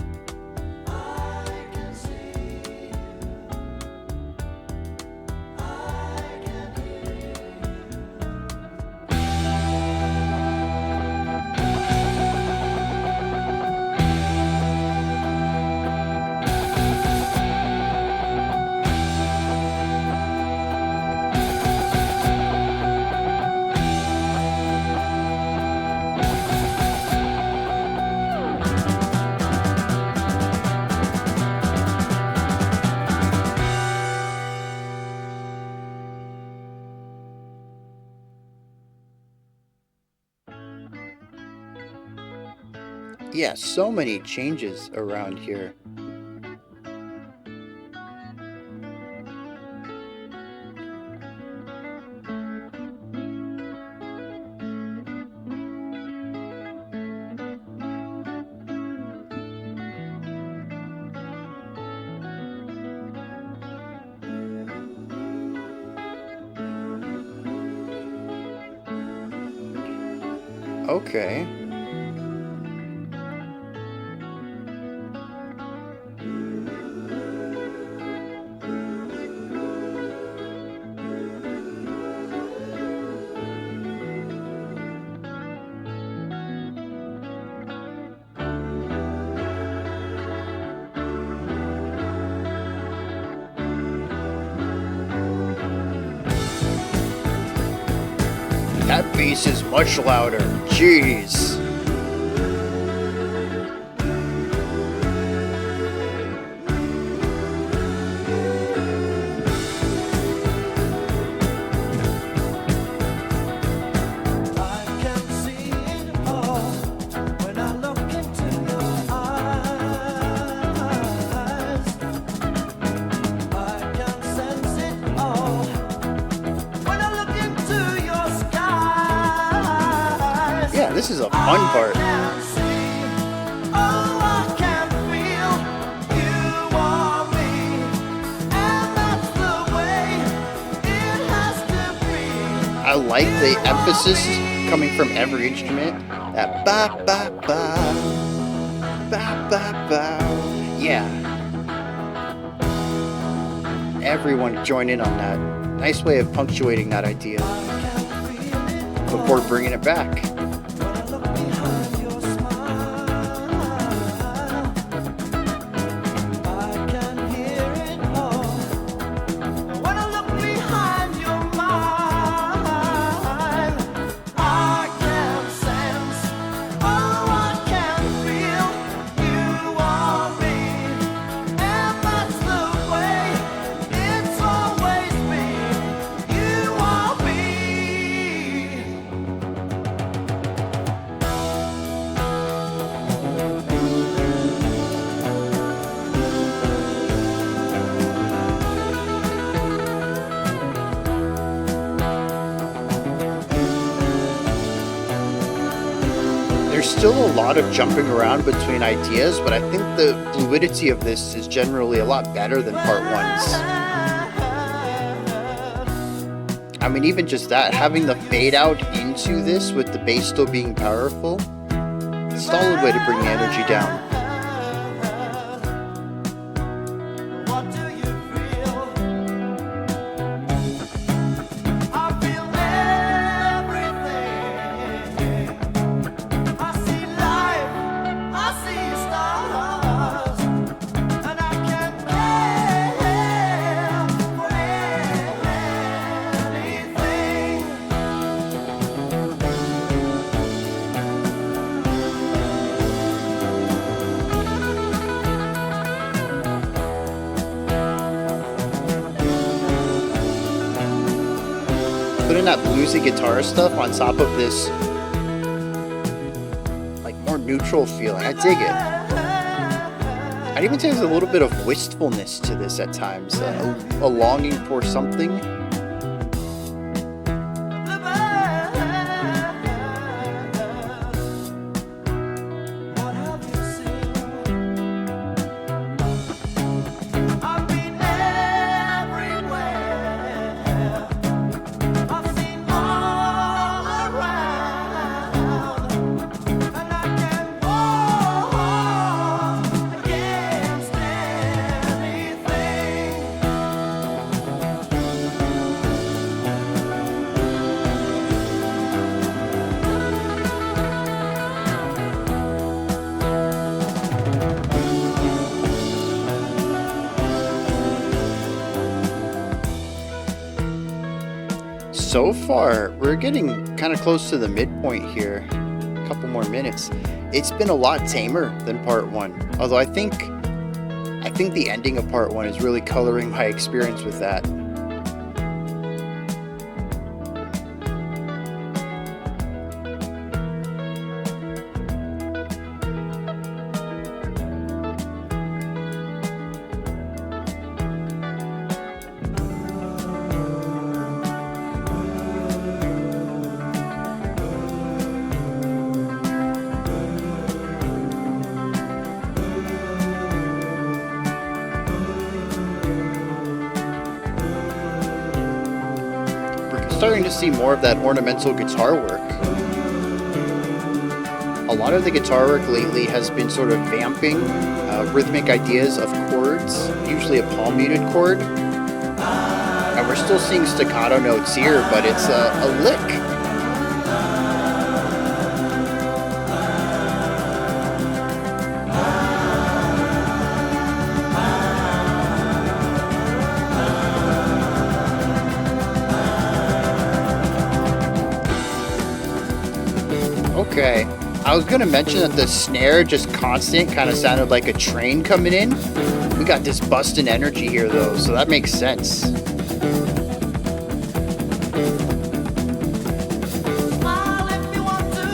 Yeah, so many changes around here. Okay. That bass is much louder. Jeez. I can see it all when I look into your eyes. I can sense it all when I look into your skies. Yeah, this is a fun part. I can see, oh, I can feel you are me, and that's the way it has to be. I like the emphasis coming from every instrument. That ba ba ba ba ba ba. Yeah. Everyone join in on that. Nice way of punctuating that idea before bringing it back. There's still a lot of jumping around between ideas, but I think the fluidity of this is generally a lot better than part one's. I mean, even just that, having the fade out into this with the bass still being powerful, solid way to bring the energy down. What do you feel? I feel everything. I see life, I see stars, and I can't care for anything. Putting that bluesy guitar stuff on top of this, like, more neutral feeling. I dig it. I'd even say there's a little bit of wistfulness to this at times, a longing for something. What have you seen? I've been everywhere. I've seen all around, and I can walk against anything. So far, we're getting kind of close to the midpoint here. A couple more minutes. It's been a lot tamer than part one. Although I think the ending of part one is really coloring my experience with that. We're starting to see more of that ornamental guitar work. a lot of the guitar work lately has been sort of vamping rhythmic ideas of chords, usually a palm muted chord. And we're still seeing staccato notes here, but it's a lick. Okay, I was gonna mention that the snare, just constant, kind of sounded like a train coming in. We got this busting energy here though, so that makes sense. Smile if you want to,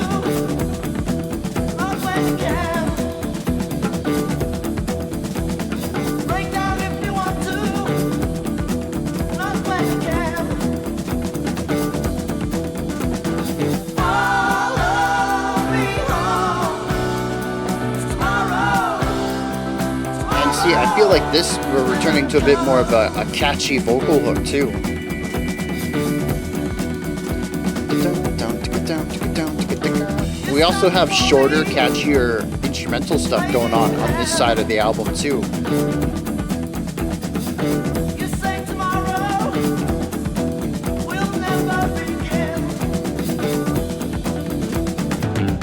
love when you can. Break down if you want to, love when you can. Follow me home tomorrow. And see, I feel like this, we're returning to a bit more of a catchy vocal hook too. We also have shorter, catchier instrumental stuff going on this side of the album too. You say tomorrow will never begin.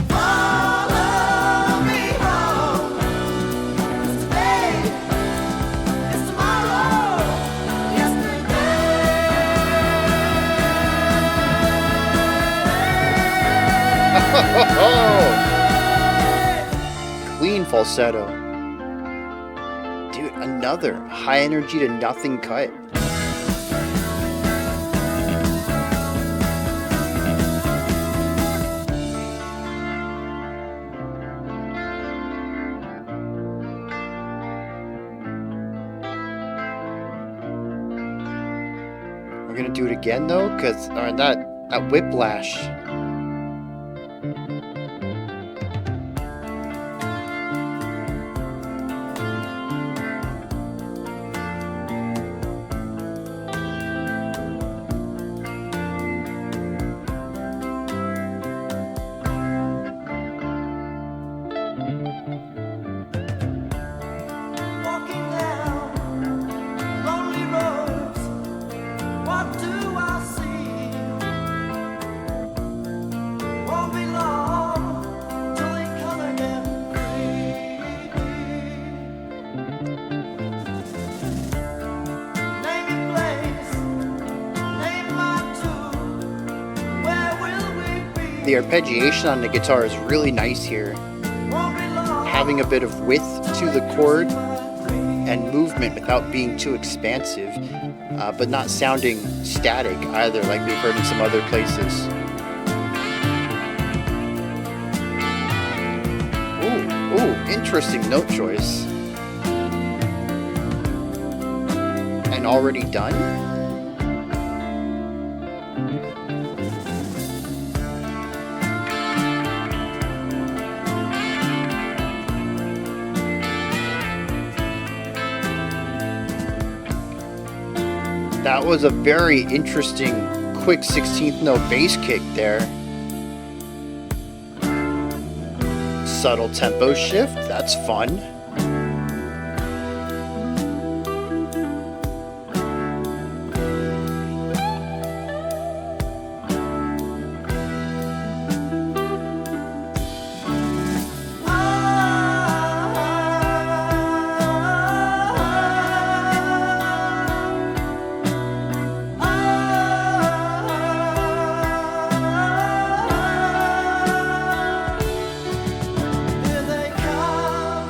Follow me home. Today is tomorrow. Yesterday. Clean falsetto. Dude, another high energy to nothing cut. We're gonna do it again though, cause that whiplash. Walking down lonely roads, what do I see? Won't be long till they come again free. Name your place, name my tune. Where will we be? The arpeggiation on the guitar is really nice here, Won't be long. having a bit of width to the chord and movement without being too expansive, but not sounding static either, like we've heard in some other places. Ooh, interesting note choice. And already done? That was a very interesting, quick 16th note bass kick there. Subtle tempo shift, that's fun. Here they come.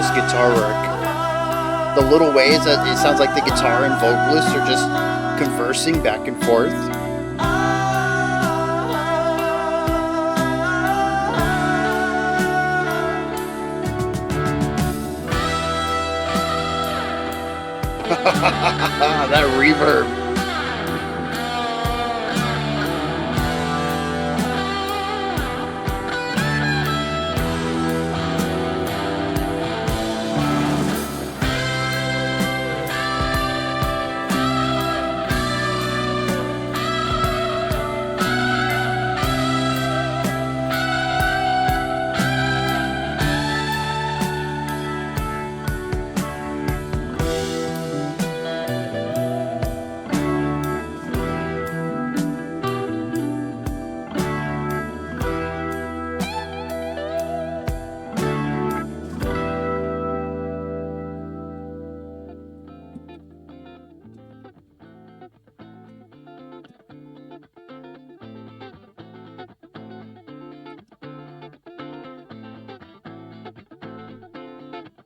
this guitar work. The little ways that it sounds like the guitar and vocalists are just conversing back and forth. That reverb.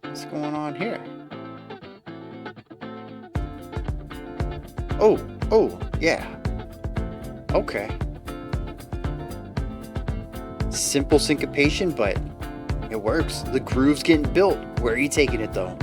What's going on here? Oh, yeah. Okay. Simple syncopation, but it works. The groove's getting built. Where are you taking it, though?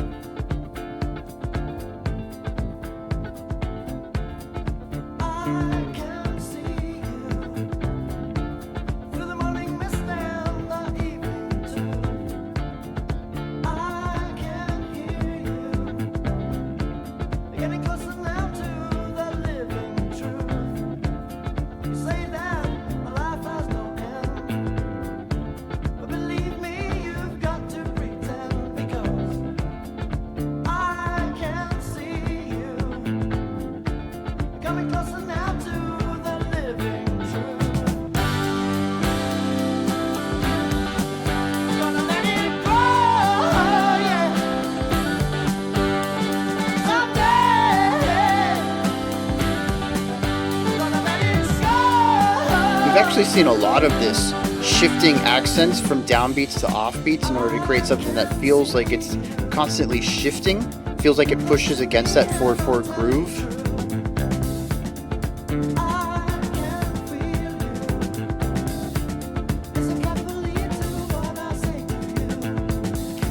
We've actually seen a lot of this shifting accents from downbeats to offbeats in order to create something that feels like it's constantly shifting, feels like it pushes against that 4/4 groove.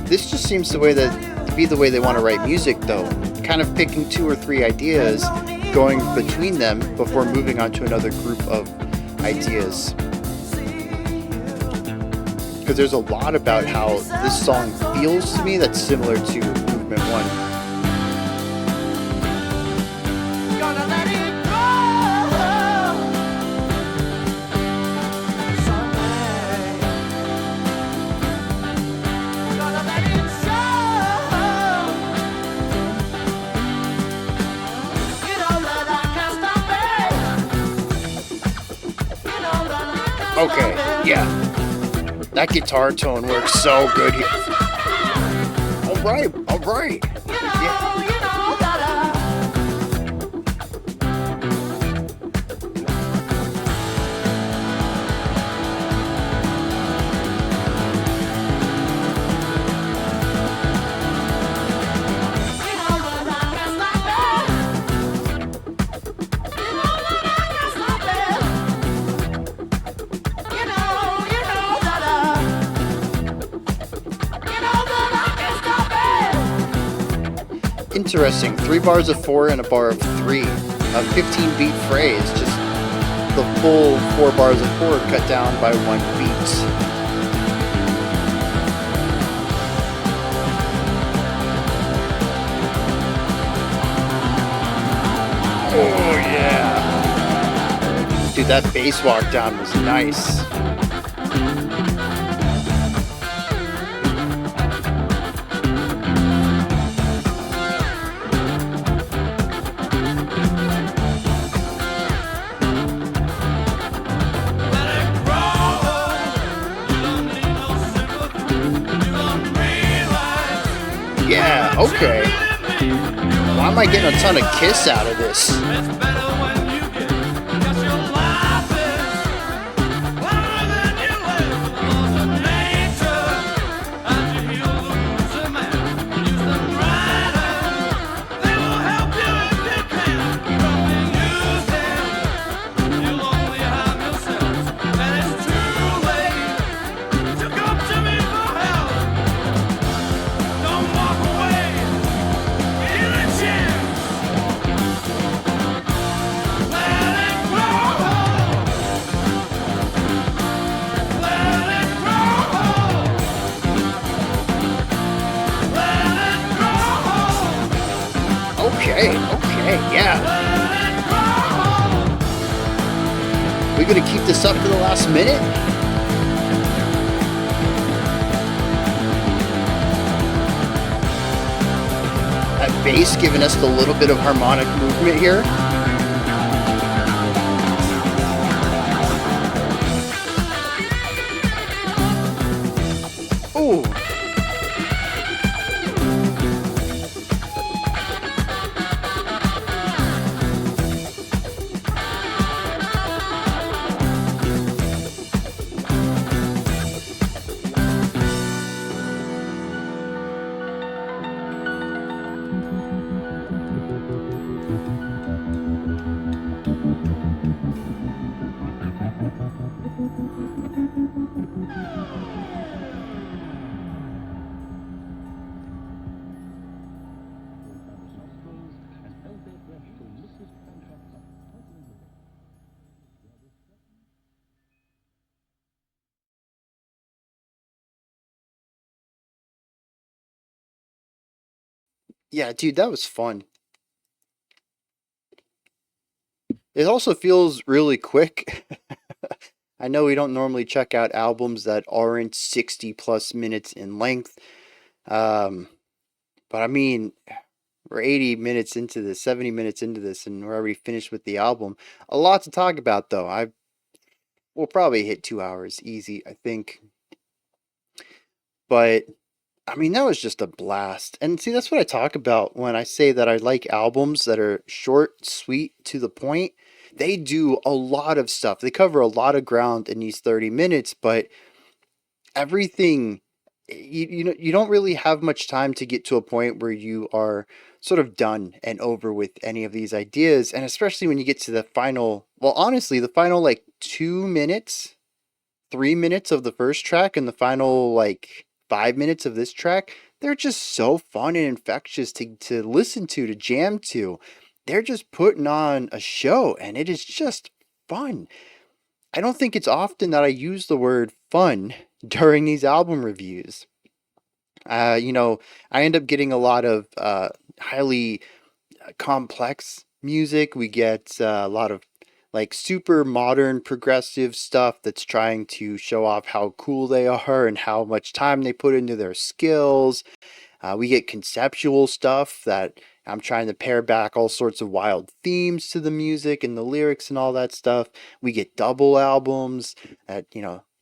This just seems to be the way they want to write music, though, kind of picking 2 or 3 ideas, going between them before moving on to another group of ideas. Because there's a lot about how this song feels to me that's similar to Movement 1. Okay, yeah. That guitar tone works so good here. Alright. Yeah. Interesting. 3 bars of 4 and a bar of 3. A 15-beat phrase. Just the full 4 bars of 4 cut down by 1 beat. Oh yeah. Dude, that bass walk down was nice. Yeah, okay. Why am I getting a ton of Kiss out of this? Okay, okay, yeah. We gonna keep this up to the last minute? That bass giving us the little bit of harmonic movement here. Ooh. Yeah, dude, that was fun. It also feels really quick. I know we don't normally check out albums that aren't 60 plus minutes in length. Um, but I mean, we're 80 minutes into this, 70 minutes into this, and we're already finished with the album. A lot to talk about, though. I will probably hit 2 hours easy, I think. But I mean, that was just a blast. And see, that's what I talk about when I say that I like albums that are short, sweet, to the point. They do a lot of stuff. They cover a lot of ground in these 30 minutes, but everything you don't really have much time to get to a point where you are sort of done and over with any of these ideas, and especially when you get to the final, well, honestly, the final like 2 minutes, 3 minutes of the first track and the final like 5 minutes of this track, they're just so fun and infectious to listen to jam to. They're just putting on a show, and it is just fun. I don't think it's often that I use the word fun during these album reviews. You know, I end up getting a lot of highly complex music. We get a lot of like super modern progressive stuff that's trying to show off how cool they are and how much time they put into their skills. We get conceptual stuff that I'm trying to pare back all sorts of wild themes to the music and the lyrics and all that stuff. We get double albums that,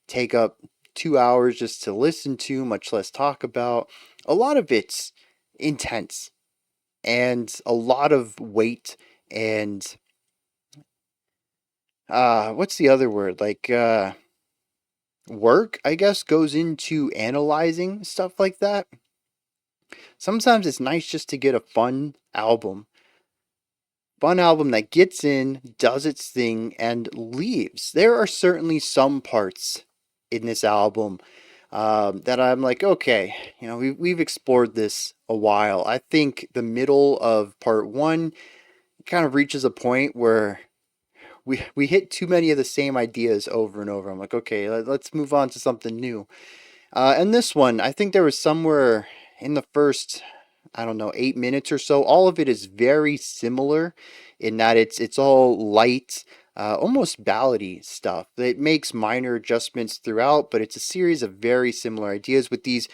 take up 2 hours just to listen to, much less talk about. A lot of it's intense and a lot of weight and what's the other word? Like work, I guess, goes into analyzing stuff like that. Sometimes it's nice just to get a fun album that gets in, does its thing, and leaves. There are certainly some parts in this album that I'm like, okay, we've explored this a while. I think the middle of part one kind of reaches a point where we hit too many of the same ideas over and over. I'm like, okay, let's move on to something new. And this one, I think there was somewhere in the first, I don't know, 8 minutes or so. All of it is very similar in that it's all light, almost ballady stuff. It makes minor adjustments throughout, but it's a series of very similar ideas with these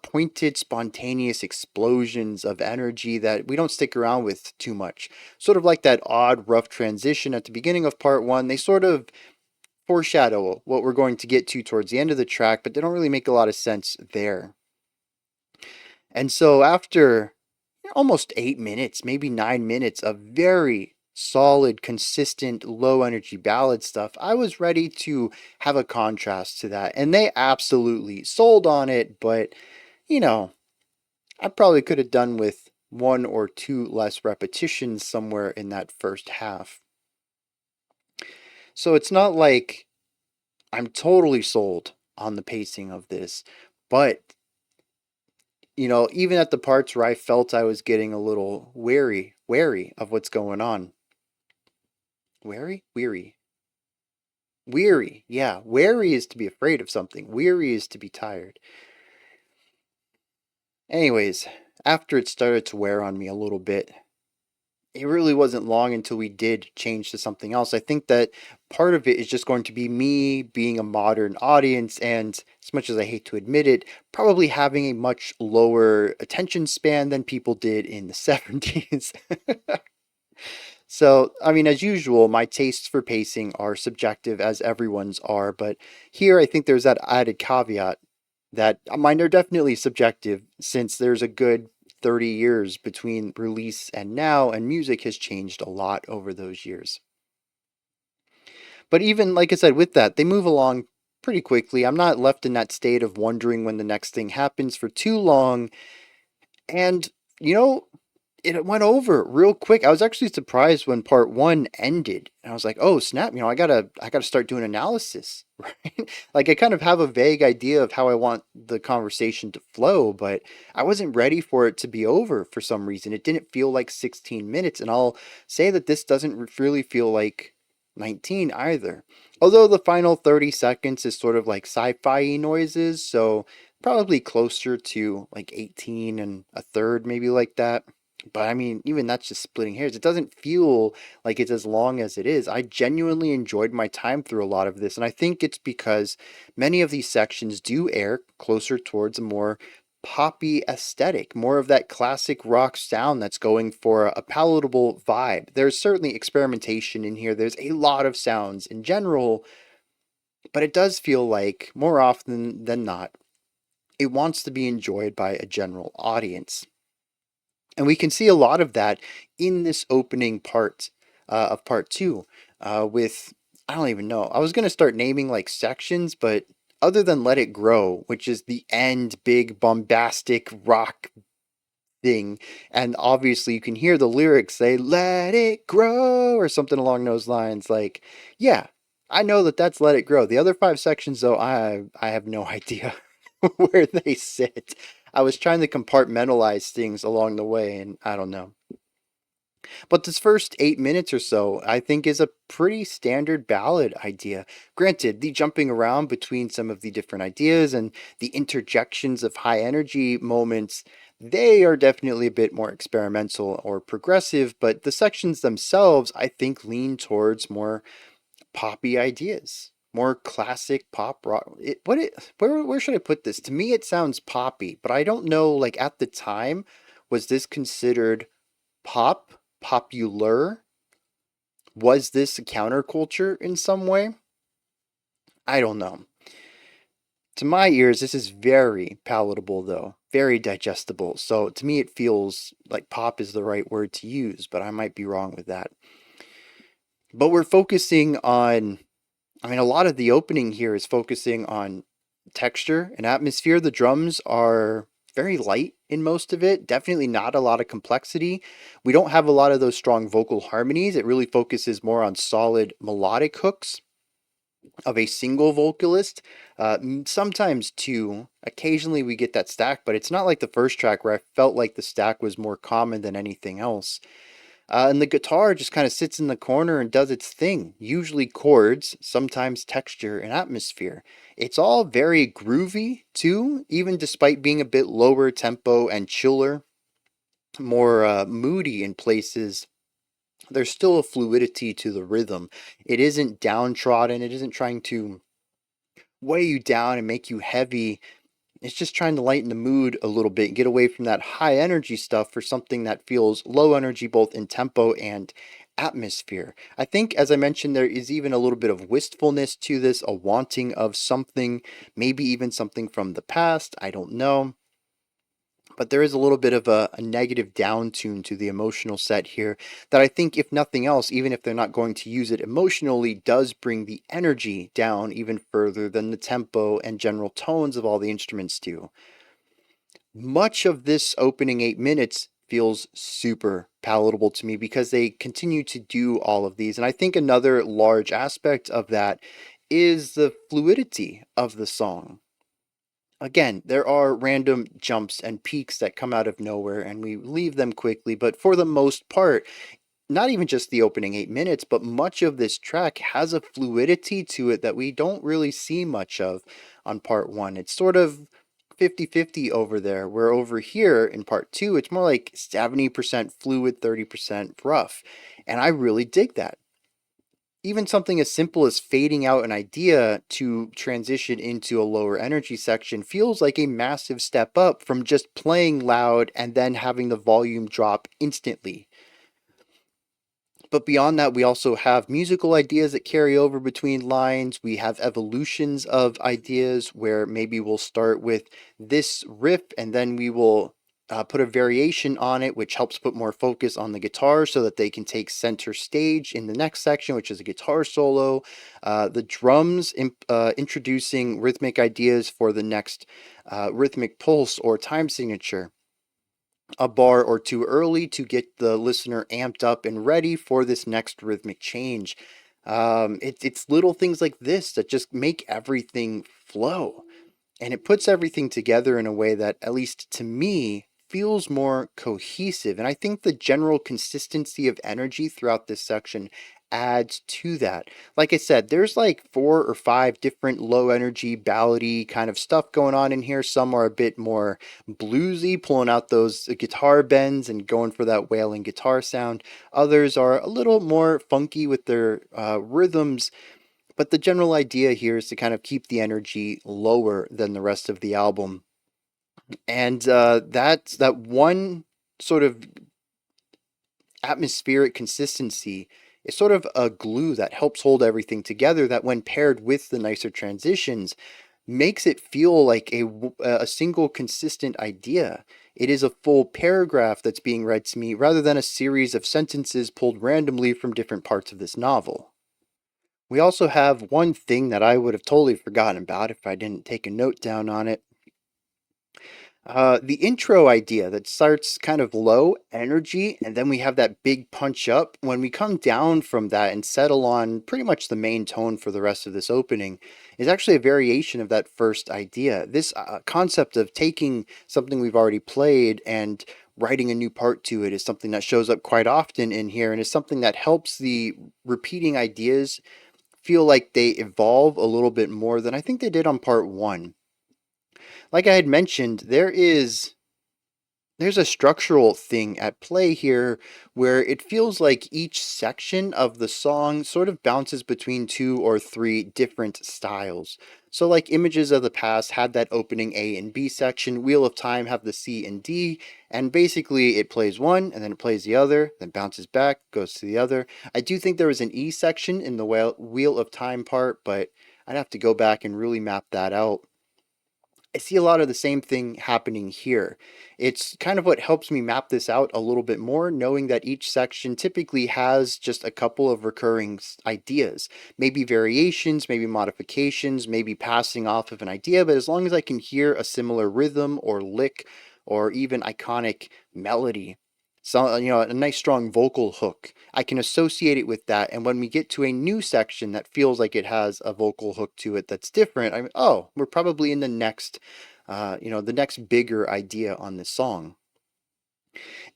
pointed, spontaneous explosions of energy that we don't stick around with too much. Sort of like that odd, rough transition at the beginning of part one. They sort of foreshadow what we're going to get to towards the end of the track, but they don't really make a lot of sense there. And so after almost 8 minutes, maybe 9 minutes of very solid, consistent, low energy ballad stuff, I was ready to have a contrast to that. And they absolutely sold on it, but I probably could have done with one or two less repetitions somewhere in that first half. So it's not like I'm totally sold on the pacing of this, but even at the parts where I felt I was getting a little wary of what's going on. Weary. Yeah, wary is to be afraid of something. Weary is to be tired. Anyways, after it started to wear on me a little bit, it really wasn't long until we did change to something else. I think that part of it is just going to be me being a modern audience, and as much as I hate to admit it, probably having a much lower attention span than people did in the 70s. So, I mean, as usual, my tastes for pacing are subjective as everyone's are, but here I think there's that added caveat that mine are definitely subjective since there's a good 30 years between release and now, and music has changed a lot over those years. But even, like I said, with that, they move along pretty quickly. I'm not left in that state of wondering when the next thing happens for too long. And, you know, it went over real quick. I was actually surprised when part one ended. And I was like, oh snap, I gotta start doing analysis, right? Like I kind of have a vague idea of how I want the conversation to flow, but I wasn't ready for it to be over for some reason. It didn't feel like 16 minutes, and I'll say that this doesn't really feel like 19 either. Although the final 30 seconds is sort of like sci-fi noises, so probably closer to like 18 and a third, maybe like that. But I mean, even that's just splitting hairs. It doesn't feel like it's as long as it is. I genuinely enjoyed my time through a lot of this, and I think it's because many of these sections do air closer towards a more poppy aesthetic, more of that classic rock sound that's going for a palatable vibe. There's certainly experimentation in here. There's a lot of sounds in general, but it does feel like more often than not, it wants to be enjoyed by a general audience. And we can see a lot of that in this opening part of part two with, I don't even know. I was going to start naming like sections, but other than Let It Grow, which is the end big bombastic rock thing, and obviously you can hear the lyrics say "Let it grow" or something along those lines. Like, yeah, I know that that's "Let It Grow." The other five sections, though, I have no idea where they sit. I was trying to compartmentalize things along the way, and I don't know. But this first 8 minutes or so, I think, is a pretty standard ballad idea. Granted, the jumping around between some of the different ideas and the interjections of high energy moments, they are definitely a bit more experimental or progressive, but the sections themselves, I think, lean towards more poppy ideas. More classic pop rock. Where should I put this? To me, it sounds poppy, but I don't know. Like at the time, was this considered popular? Was this a counterculture in some way? I don't know. To my ears, this is very palatable, though, very digestible. So to me, it feels like pop is the right word to use, but I might be wrong with that. But we're focusing on, I mean, a lot of the opening here is focusing on texture and atmosphere. The drums are very light in most of it, definitely not a lot of complexity. We don't have a lot of those strong vocal harmonies. It really focuses more on solid melodic hooks of a single vocalist, sometimes two. Occasionally we get that stack, but it's not like the first track where I felt like the stack was more common than anything else. And the guitar just kind of sits in the corner and does its thing, usually chords, sometimes texture and atmosphere. It's all very groovy too, even despite being a bit lower tempo and chiller, more moody in places. There's still a fluidity to the rhythm. It isn't downtrodden, it isn't trying to weigh you down and make you heavy. It's just trying to lighten the mood a little bit, get away from that high energy stuff for something that feels low energy both in tempo and atmosphere. I think, as I mentioned, there is even a little bit of wistfulness to this, a wanting of something, maybe even something from the past. I don't know. But there is a little bit of a negative down tune to the emotional set here that I think, if nothing else, even if they're not going to use it emotionally, does bring the energy down even further than the tempo and general tones of all the instruments do. Much of this opening 8 minutes feels super palatable to me because they continue to do all of these. And I think another large aspect of that is the fluidity of the song. Again, there are random jumps and peaks that come out of nowhere and we leave them quickly, but for the most part, not even just the opening 8 minutes, but much of this track has a fluidity to it that we don't really see much of on part one. It's sort of 50-50 over there, where over here in part two, it's more like 70% fluid, 30% rough. And I really dig that. Even something as simple as fading out an idea to transition into a lower energy section feels like a massive step up from just playing loud and then having the volume drop instantly. But beyond that, we also have musical ideas that carry over between lines. We have evolutions of ideas where maybe we'll start with this riff and then we will put a variation on it, which helps put more focus on the guitar so that they can take center stage in the next section, which is a guitar solo. The drums introducing rhythmic ideas for the next rhythmic pulse or time signature, a bar or two early to get the listener amped up and ready for this next rhythmic change. It's little things like this that just make everything flow. And it puts everything together in a way that, at least to me, feels more cohesive. And I think the general consistency of energy throughout this section adds to that. Like I said, there's like 4 or 5 different low energy, ballady kind of stuff going on in here. Some are a bit more bluesy, pulling out those guitar bends and going for that wailing guitar sound. Others are a little more funky with their rhythms, but the general idea here is to kind of keep the energy lower than the rest of the album. And that's that one sort of atmospheric consistency is sort of a glue that helps hold everything together, that when paired with the nicer transitions makes it feel like a single consistent idea. It is a full paragraph that's being read to me rather than a series of sentences pulled randomly from different parts of this novel. We also have one thing that I would have totally forgotten about if I didn't take a note down on it. The intro idea that starts kind of low energy and then we have that big punch up. When we come down from that and settle on pretty much the main tone for the rest of this opening is actually a variation of that first idea. This concept of taking something we've already played and writing a new part to it is something that shows up quite often in here and is something that helps the repeating ideas feel like they evolve a little bit more than I think they did on part one. Like I had mentioned, there's a structural thing at play here where it feels like each section of the song sort of bounces between 2 or 3 different styles. So like Images of the Past had that opening A and B section, Wheel of Time have the C and D, and basically it plays one and then it plays the other, then bounces back, goes to the other. I do think there was an E section in the Wheel of Time part, but I'd have to go back and really map that out. I see a lot of the same thing happening here. It's kind of what helps me map this out a little bit more, knowing that each section typically has just a couple of recurring ideas. Maybe variations, maybe modifications, maybe passing off of an idea, but as long as I can hear a similar rhythm or lick or even iconic melody, so a nice strong vocal hook, I can associate it with that. And when we get to a new section that feels like it has a vocal hook to it that's different, oh, we're probably in the next the next bigger idea on this song.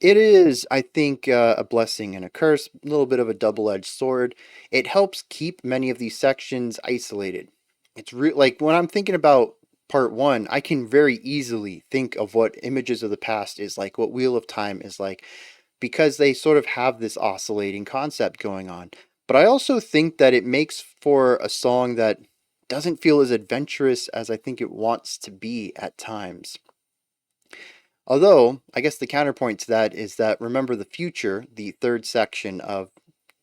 It is, I think, a blessing and a curse, a little bit of a double-edged sword. It helps keep many of these sections isolated. It's like when I'm thinking about part one, I can very easily think of what Images of the Past is like, what Wheel of Time is like, because they sort of have this oscillating concept going on. But I also think that it makes for a song that doesn't feel as adventurous as I think it wants to be at times. Although, I guess the counterpoint to that is that Remember the Future, the third section of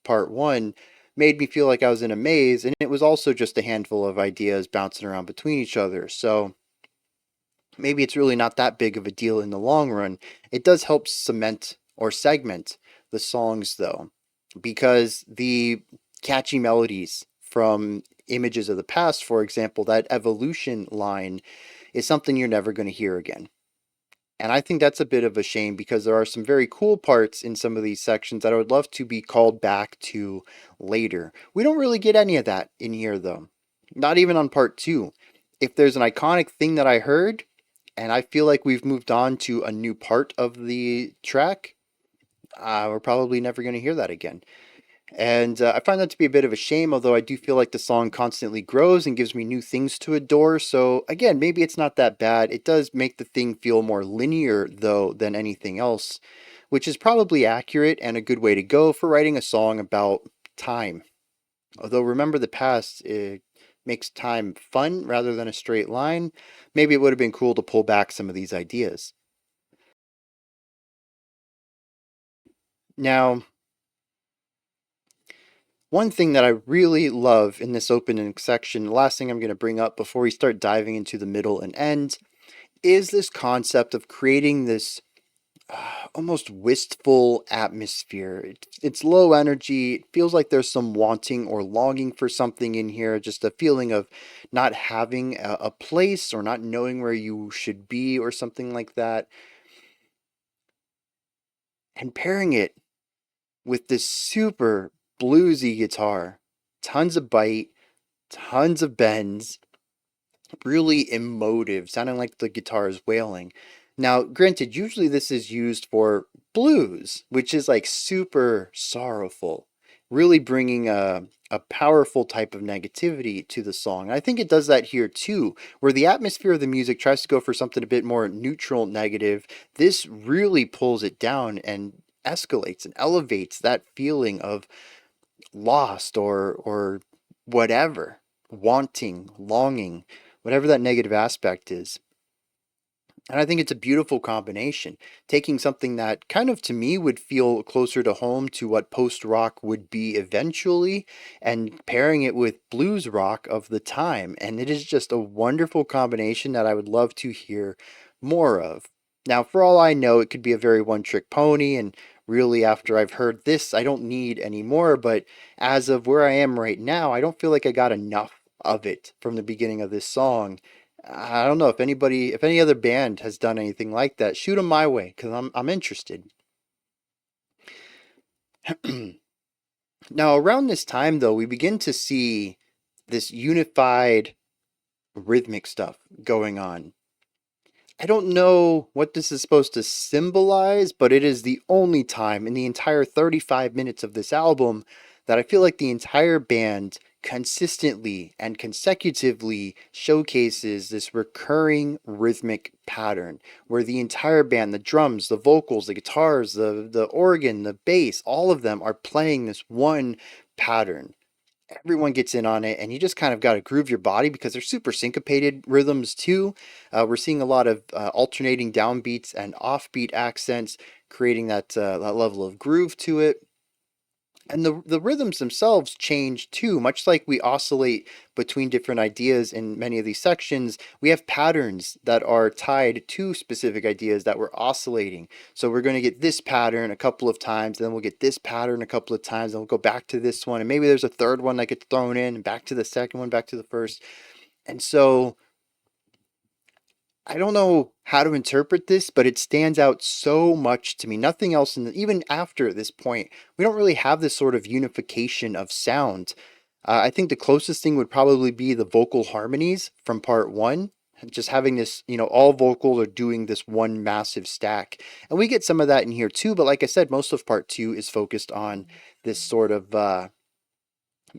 part one, made me feel like I was in a maze, and it was also just a handful of ideas bouncing around between each other. So maybe it's really not that big of a deal in the long run. It does help cement or segment the songs, though, because the catchy melodies from Images of the Past, for example, that evolution line is something you're never going to hear again. And I think that's a bit of a shame because there are some very cool parts in some of these sections that I would love to be called back to later. We don't really get any of that in here, though. Not even on part two. If there's an iconic thing that I heard, and I feel like we've moved on to a new part of the track, we're probably never going to hear that again. And I find that to be a bit of a shame, although I do feel like the song constantly grows and gives me new things to adore. So, again, maybe it's not that bad. It does make the thing feel more linear, though, than anything else, which is probably accurate and a good way to go for writing a song about time. Although, remember the past, it makes time fun rather than a straight line. Maybe it would have been cool to pull back some of these ideas. Now, one thing that I really love in this opening section, the last thing I'm going to bring up before we start diving into the middle and end, is this concept of creating this almost wistful atmosphere. It's low energy. It feels like there's some wanting or longing for something in here, just a feeling of not having a place or not knowing where you should be or something like that. And pairing it with this super bluesy guitar, tons of bite, tons of bends, really emotive, sounding like the guitar is wailing. Now, granted, usually this is used for blues, which is like super sorrowful, really bringing a powerful type of negativity to the song. And I think it does that here too, where the atmosphere of the music tries to go for something a bit more neutral, negative. This really pulls it down and escalates and elevates that feeling of lost or whatever, wanting, longing, whatever that negative aspect is. And I think it's a beautiful combination, taking something that kind of to me would feel closer to home to what post rock would be eventually, and pairing it with blues rock of the time. And it is just a wonderful combination that I would love to hear more of. Now, for all I know, it could be a very one trick pony, and really, after I've heard this, I don't need any more. But as of where I am right now, I don't feel like I got enough of it from the beginning of this song. I don't know if any other band has done anything like that. Shoot them my way because I'm interested. Now, around this time, though, we begin to see this unified rhythmic stuff going on. I don't know what this is supposed to symbolize, but it is the only time in the entire 35 minutes of this album that I feel like the entire band consistently and consecutively showcases this recurring rhythmic pattern where the entire band, the drums, the vocals, the guitars, the organ, the bass, all of them are playing this one pattern. Everyone gets in on it, and you just kind of got to groove your body because they're super syncopated rhythms too. We're seeing a lot of alternating downbeats and offbeat accents, creating that level of groove to it. And the rhythms themselves change too, much like we oscillate between different ideas in many of these sections. We have patterns that are tied to specific ideas that we're oscillating. So we're going to get this pattern a couple of times, then we'll get this pattern a couple of times, then we'll go back to this one, and maybe there's a third one that gets thrown in, and back to the second one, back to the first. And so I don't know how to interpret this, but it stands out so much to me. Nothing else, even after this point, we don't really have this sort of unification of sound. I think the closest thing would probably be the vocal harmonies from part one. Just having this, all vocals are doing this one massive stack. And we get some of that in here too, but like I said, most of part two is focused on this sort of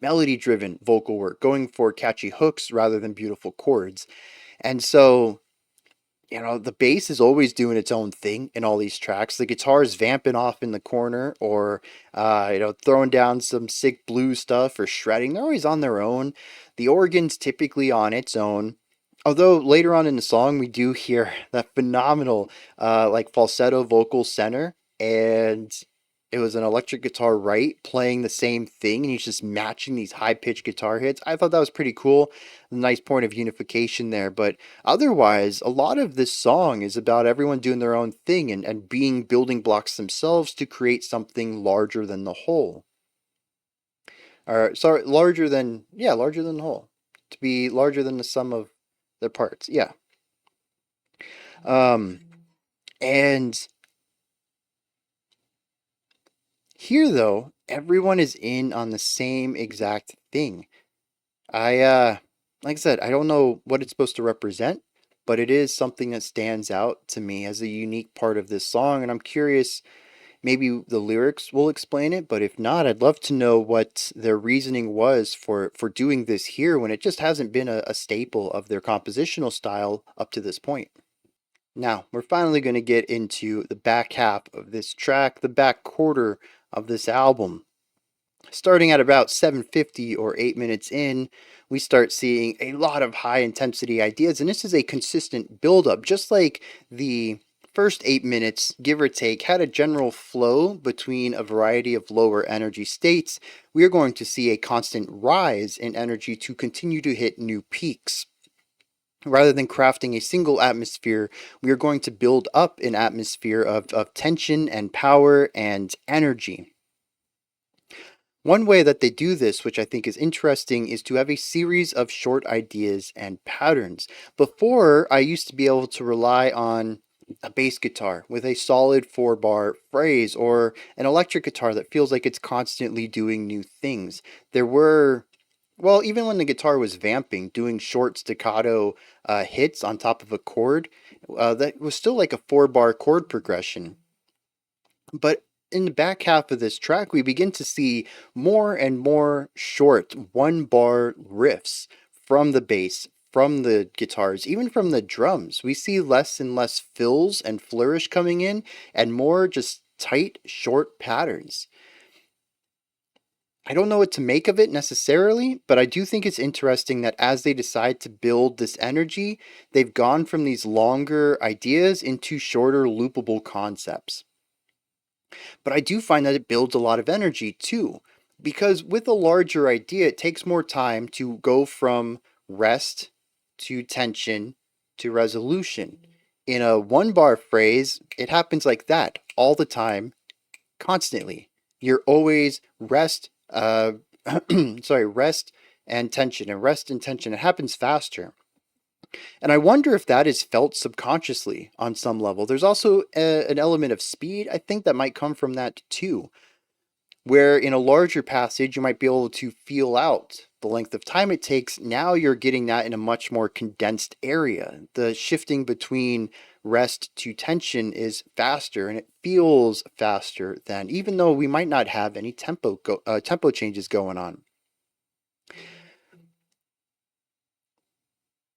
melody driven vocal work, going for catchy hooks rather than beautiful chords. And so the bass is always doing its own thing in all these tracks. The guitar is vamping off in the corner or, throwing down some sick blues stuff or shredding. They're always on their own. The organ's typically on its own. Although later on in the song, we do hear that phenomenal, like falsetto vocal center. And it was an electric guitar right playing the same thing. And he's just matching these high pitched guitar hits. I thought that was pretty cool. A nice point of unification there. But otherwise, a lot of this song is about everyone doing their own thing and being building blocks themselves to create something larger than the whole. Or sorry, larger than the whole. To be larger than the sum of their parts. Yeah. Um, and here though, everyone is in on the same exact thing. I like I said, I don't know what it's supposed to represent, but it is something that stands out to me as a unique part of this song, and I'm curious Maybe the lyrics will explain it, but if not, I'd love to know what their reasoning was for doing this here when it just hasn't been a staple of their compositional style up to this point. Now, we're finally going to get into the back half of this track, the back quarter of this album. Starting at about 750 or 8 minutes in, we start seeing a lot of high intensity ideas, and this is a consistent buildup, just like the first 8 minutes, give or take, had a general flow between a variety of lower energy states. We are going to see a constant rise in energy to continue to hit new peaks. Rather than crafting a single atmosphere, we are going to build up an atmosphere of tension and power and energy. One way that they do this, which I think is interesting, is to have a series of short ideas and patterns. Before, I used to be able to rely on a bass guitar with a solid 4-bar phrase, or an electric guitar that feels like it's constantly doing new things. There were, well, even when the guitar was vamping, doing short staccato hits on top of a chord, that was still like a 4-bar chord progression. But in the back half of this track, we begin to see more and more short 1-bar riffs from the bass, from the guitars, even from the drums. We see less and less fills and flourish coming in, and more just tight, short patterns. I don't know what to make of it necessarily, but I do think it's interesting that as they decide to build this energy, they've gone from these longer ideas into shorter, loopable concepts. But I do find that it builds a lot of energy too, because with a larger idea, it takes more time to go from rest to tension to resolution. In a 1-bar phrase, it happens like that all the time, constantly. You're always rest, rest and tension, and rest and tension. It happens faster. And I wonder if that is felt subconsciously on some level. There's also an element of speed, I think, that might come from that too, where in a larger passage, you might be able to feel out the length of time it takes. Now you're getting that in a much more condensed area. The shifting between rest to tension is faster, and it feels faster than, even though we might not have any tempo changes going on.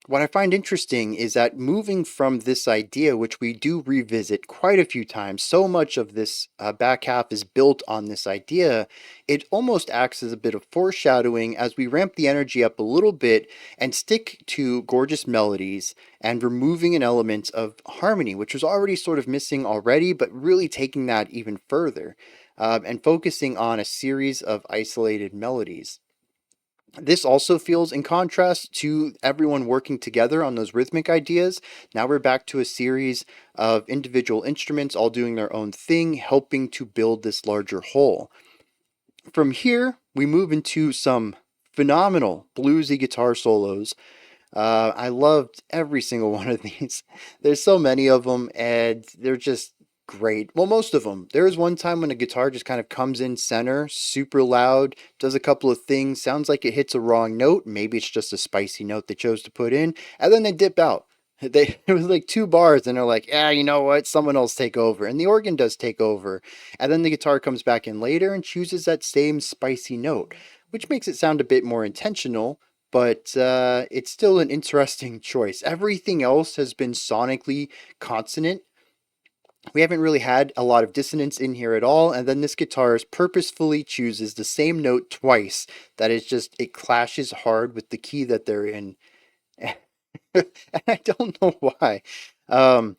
What I find interesting is that moving from this idea, which we do revisit quite a few times, so much of this back half is built on this idea, it almost acts as a bit of foreshadowing as we ramp the energy up a little bit and stick to gorgeous melodies and removing an element of harmony, which was already sort of missing already, but really taking that even further and focusing on a series of isolated melodies. This also feels in contrast to everyone working together on those rhythmic ideas. Now we're back to a series of individual instruments all doing their own thing, helping to build this larger whole. From here, we move into some phenomenal bluesy guitar solos. I loved every single one of these. There's so many of them, and they're just great. Well, most of them. There is one time when a guitar just kind of comes in center, super loud, does a couple of things, sounds like it hits a wrong note. Maybe it's just a spicy note they chose to put in, and then they dip out. It was like 2 bars, and they're like, yeah, you know what? Someone else take over, and the organ does take over, and then the guitar comes back in later and chooses that same spicy note, which makes it sound a bit more intentional. But it's still an interesting choice. Everything else has been sonically consonant. We haven't really had a lot of dissonance in here at all, and then this guitarist purposefully chooses the same note twice. That is just, it clashes hard with the key that they're in. And I don't know why. Um,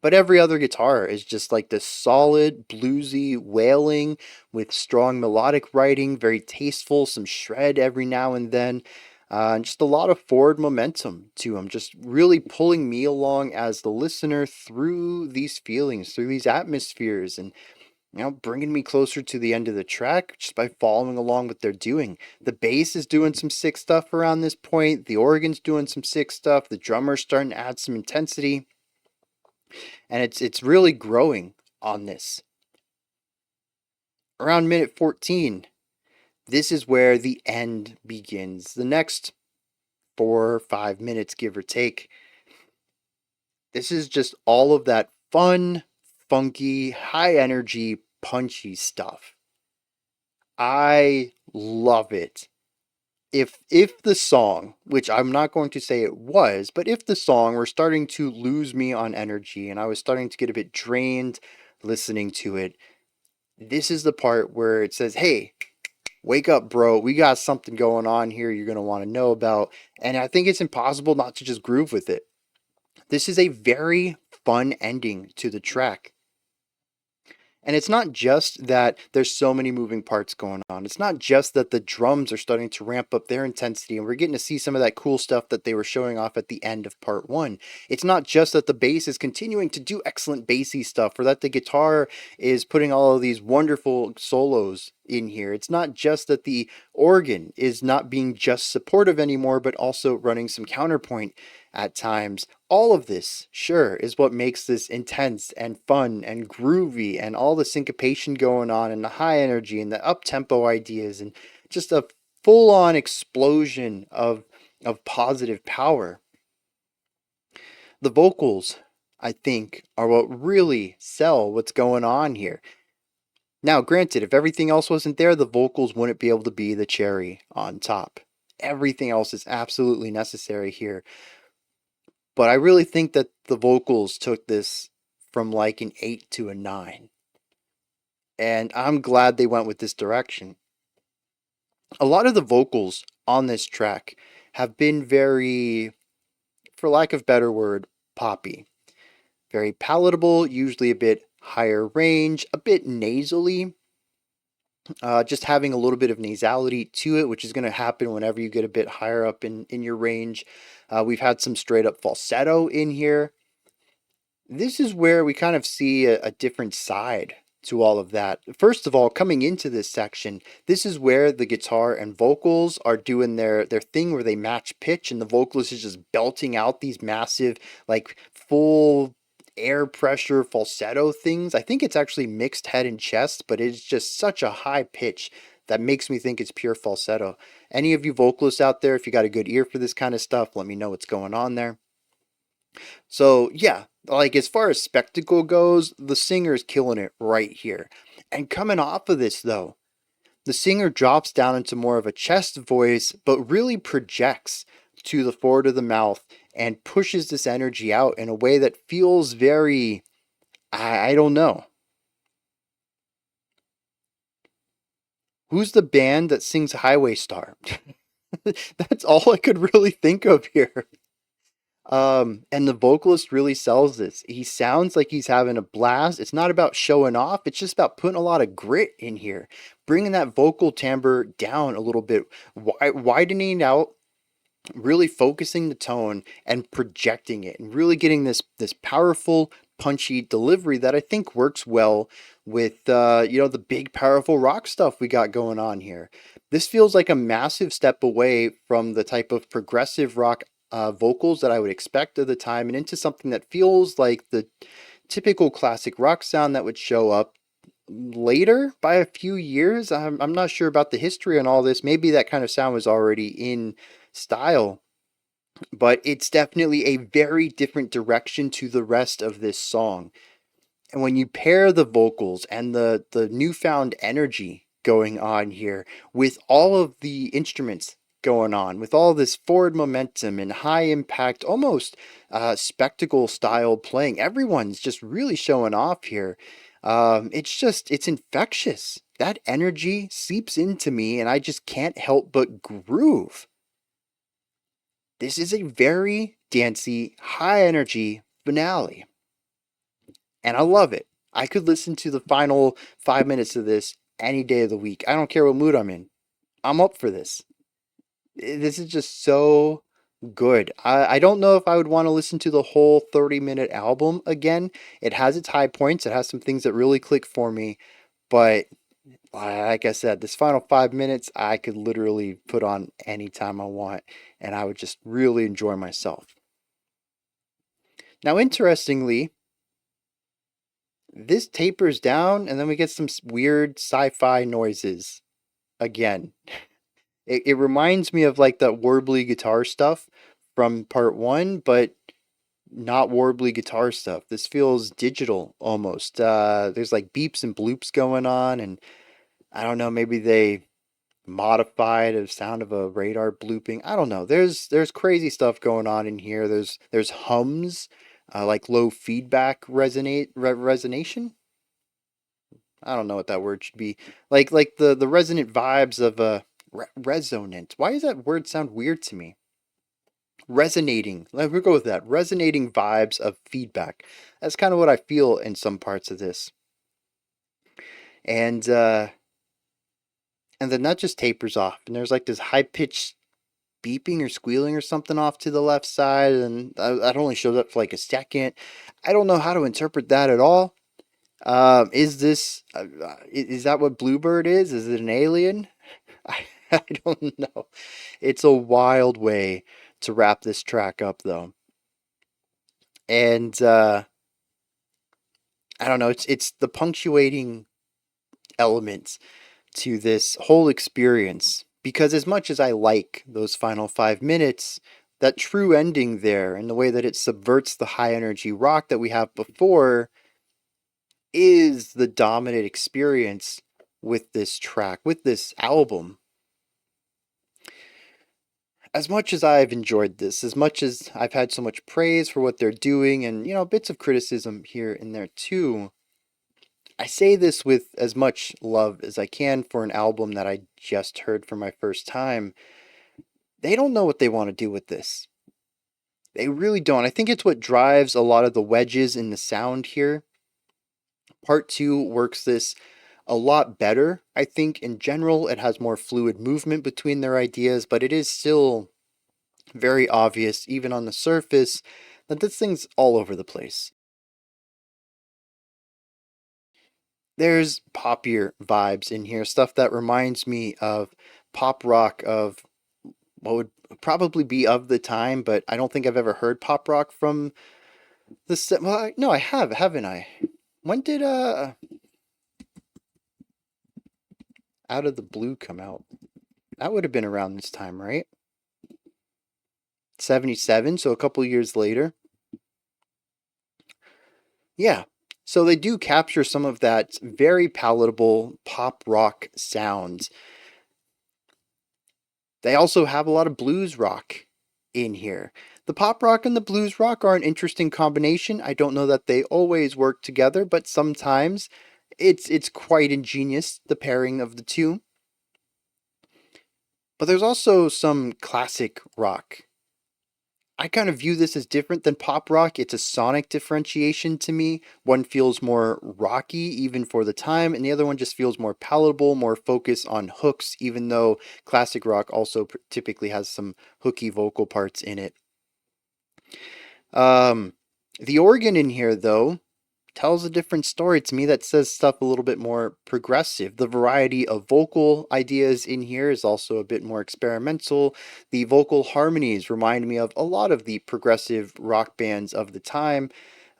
but every other guitar is just like this solid, bluesy wailing with strong melodic writing, very tasteful, some shred every now and then. And just a lot of forward momentum to them, just really pulling me along as the listener through these feelings, through these atmospheres, and bringing me closer to the end of the track just by following along what they're doing. The bass is doing some sick stuff around this point. The organ's doing some sick stuff. The drummer's starting to add some intensity, and it's really growing on this. Around minute 14, this is where the end begins. The next 4 or 5 minutes, give or take. This is just all of that fun funky, high energy, punchy stuff. I love it. If the song, which I'm not going to say it was, but if the song were starting to lose me on energy and I was starting to get a bit drained listening to it, this is the part where it says, "Hey, wake up, bro. We got something going on here you're going to want to know about." And I think it's impossible not to just groove with it. This is a very fun ending to the track. And it's not just that there's so many moving parts going on. It's not just that the drums are starting to ramp up their intensity and we're getting to see some of that cool stuff that they were showing off at the end of part one. It's not just that the bass is continuing to do excellent bassy stuff or that the guitar is putting all of these wonderful solos in here. It's not just that the organ is not being just supportive anymore, but also running some counterpoint at times. All of this, sure, is what makes this intense and fun and groovy and all the syncopation going on and the high energy and the up-tempo ideas and just a full-on explosion of positive power. The vocals, I think, are what really sell what's going on here. Now, granted, if everything else wasn't there, the vocals wouldn't be able to be the cherry on top. Everything else is absolutely necessary here. But I really think that the vocals took this from like an 8 to a 9. And I'm glad they went with this direction. A lot of the vocals on this track have been very, for lack of better word, poppy. Very palatable, usually a bit higher range, a bit nasally. Just having a little bit of nasality to it, which is going to happen whenever you get a bit higher up in your range. We've had some straight up falsetto in here. This is where we kind of see a different side to all of that. First of all, coming into this section, this is where the guitar and vocals are doing their thing where they match pitch and the vocalist is just belting out these massive, like full air pressure falsetto things. I think it's actually mixed head and chest, but it's just such a high pitch that makes me think it's pure falsetto. Any of you vocalists out there, if you got a good ear for this kind of stuff, let me know what's going on there. So yeah, like as far as spectacle goes, the singer is killing it right here. And coming off of this though, the singer drops down into more of a chest voice, but really projects to the forward of the mouth and pushes this energy out in a way that feels very, I don't know. Who's the band that sings Highway Star? That's all I could really think of here. And the vocalist really sells this. He sounds like he's having a blast. It's not about showing off. It's just about putting a lot of grit in here, bringing that vocal timbre down a little bit, widening out, really focusing the tone and projecting it, and really getting this powerful, punchy delivery that I think works well with the big, powerful rock stuff we got going on here. This feels like a massive step away from the type of progressive rock vocals that I would expect at the time and into something that feels like the typical classic rock sound that would show up later by a few years. I'm not sure about the history on all this. Maybe that kind of sound was already in style, but it's definitely a very different direction to the rest of this song. And when you pair the vocals and the newfound energy going on here with all of the instruments going on, with all this forward momentum and high impact, almost spectacle style playing, everyone's just really showing off here. It's infectious. That energy seeps into me and I just can't help but groove. This is a very dancey, high energy finale. And I love it. I could listen to the final 5 minutes of this any day of the week. I don't care what mood I'm in. I'm up for this. This is just so good. I don't know if I would want to listen to the whole 30-minute album again. It has its high points. It has some things that really click for me. But like I said, this final 5 minutes, I could literally put on anytime I want. And I would just really enjoy myself. Now, interestingly, this tapers down and then we get some weird sci-fi noises again. It reminds me of like that warbly guitar stuff from part one, but not warbly guitar stuff. This feels digital almost. There's like beeps and bloops going on, and I don't know, maybe they modified the sound of a radar blooping. I don't know. There's crazy stuff going on in here. There's hums, like low feedback resonation. I don't know what that word should be. Like the resonant vibes of a resonant. Why does that word sound weird to me? Resonating. We'll go with that. Resonating vibes of feedback. That's kind of what I feel in some parts of this. And then that just tapers off, and there's like this high pitched beeping or squealing or something off to the left side, and that only shows up for like a second. I don't know how to interpret that at all. Is this is that what Bluebird is? Is it an alien? I don't know. It's a wild way to wrap this track up, though, and I don't know. It's the punctuating elements to this whole experience, because as much as I like those final 5 minutes, that true ending there and the way that it subverts the high energy rock that we have before is the dominant experience with this track, with this album. As much as I've enjoyed this, as much as I've had so much praise for what they're doing, and, bits of criticism here and there too, I say this with as much love as I can for an album that I just heard for my first time. They don't know what they want to do with this. They really don't. I think it's what drives a lot of the wedges in the sound here. Part 2 works this a lot better. I think in general it has more fluid movement between their ideas, but it is still very obvious, even on the surface, that this thing's all over the place. There's poppier vibes in here, stuff that reminds me of pop rock of what would probably be of the time, but I don't think I've ever heard pop rock from the well, no, I have, haven't I? When did Out of the Blue come out? That would have been around this time, right? 77, so a couple years later. Yeah. So they do capture some of that very palatable pop rock sound. They also have a lot of blues rock in here. The pop rock and the blues rock are an interesting combination. I don't know that they always work together, but sometimes it's quite ingenious, the pairing of the two. But there's also some classic rock. I kind of view this as different than pop rock. It's a sonic differentiation to me. One feels more rocky, even for the time, and the other one just feels more palatable, more focused on hooks, even though classic rock also typically has some hooky vocal parts in it. The organ in here, though, tells a different story to me, that says stuff a little bit more progressive. The variety of vocal ideas in here is also a bit more experimental. The vocal harmonies remind me of a lot of the progressive rock bands of the time,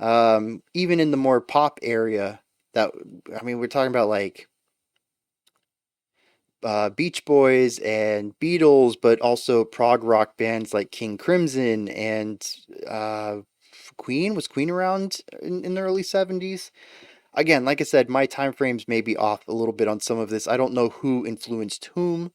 even in the more pop area. We're talking about like Beach Boys and Beatles, but also prog rock bands like King Crimson and Queen. Was Queen around in the early 70s? Again, like I said, my time frames may be off a little bit on some of this. I don't know who influenced whom,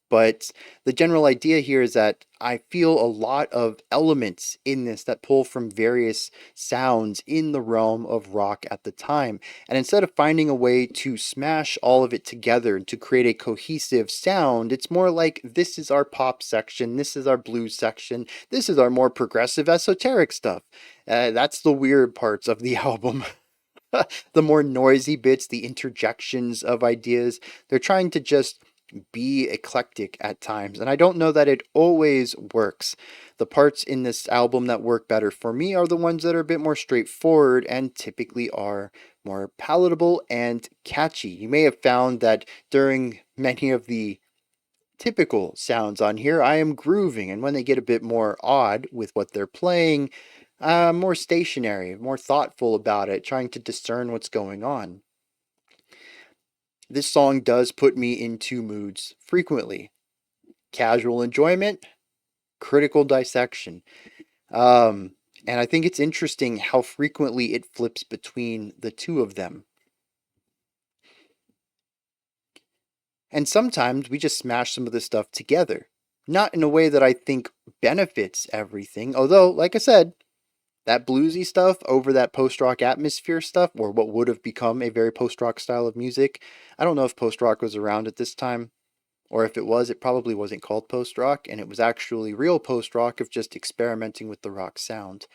but the general idea here is that I feel a lot of elements in this that pull from various sounds in the realm of rock at the time. And instead of finding a way to smash all of it together to create a cohesive sound, it's more like, this is our pop section, this is our blues section, this is our more progressive esoteric stuff. That's the weird parts of the album. The more noisy bits, the interjections of ideas, they're trying to just be eclectic at times, and I don't know that it always works. The parts in this album that work better for me are the ones that are a bit more straightforward and typically are more palatable and catchy. You may have found that during many of the typical sounds on here, I am grooving, and when they get a bit more odd with what they're playing, more stationary, more thoughtful about it, trying to discern what's going on. This song does put me in two moods frequently: casual enjoyment, critical dissection. And I think it's interesting how frequently it flips between the two of them. And sometimes we just smash some of this stuff together. Not in a way that I think benefits everything, although, like I said, that bluesy stuff over that post-rock atmosphere stuff, or what would have become a very post-rock style of music. I don't know if post-rock was around at this time, or if it was, it probably wasn't called post-rock, and it was actually real post-rock of just experimenting with the rock sound.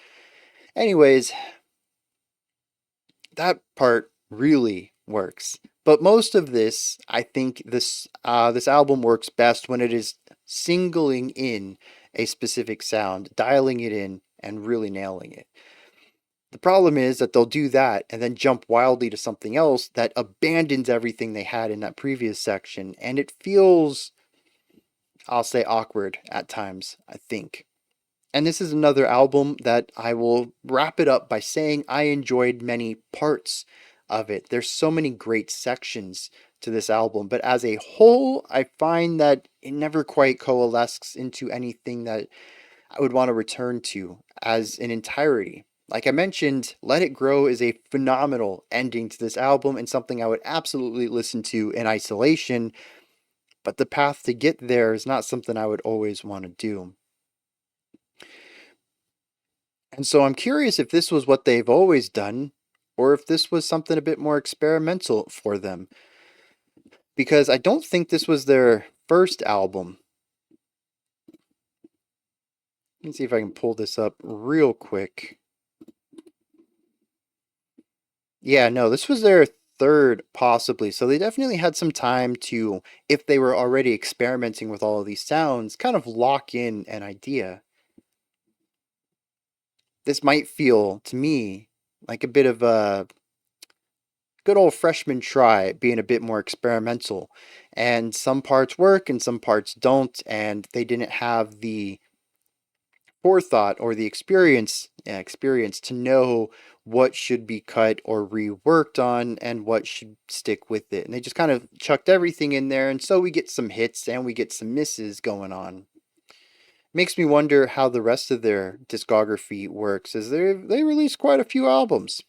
Anyways, that part really works. But most of this, I think this album works best when it is singling in a specific sound, dialing it in, and really nailing it. The problem is that they'll do that and then jump wildly to something else that abandons everything they had in that previous section, and it feels, I'll say, awkward at times, I think. And this is another album that I will wrap it up by saying I enjoyed many parts of it. There's so many great sections to this album, but as a whole, I find that it never quite coalesces into anything that I would want to return to as an entirety. Like I mentioned, Let It Grow is a phenomenal ending to this album and something I would absolutely listen to in isolation, but the path to get there is not something I would always want to do. And so I'm curious if this was what they've always done, or if this was something a bit more experimental for them. Because I don't think this was their first album. Let me see if I can pull this up real quick. Yeah, no, this was their third, possibly. So they definitely had some time to, if they were already experimenting with all of these sounds, kind of lock in an idea. This might feel, to me, like a bit of a good old freshman try, being a bit more experimental. And some parts work and some parts don't, and they didn't have the forethought or the experience to know what should be cut or reworked on and what should stick with it. And they just kind of chucked everything in there, and so we get some hits and we get some misses going on. Makes me wonder how the rest of their discography works, as they released quite a few albums.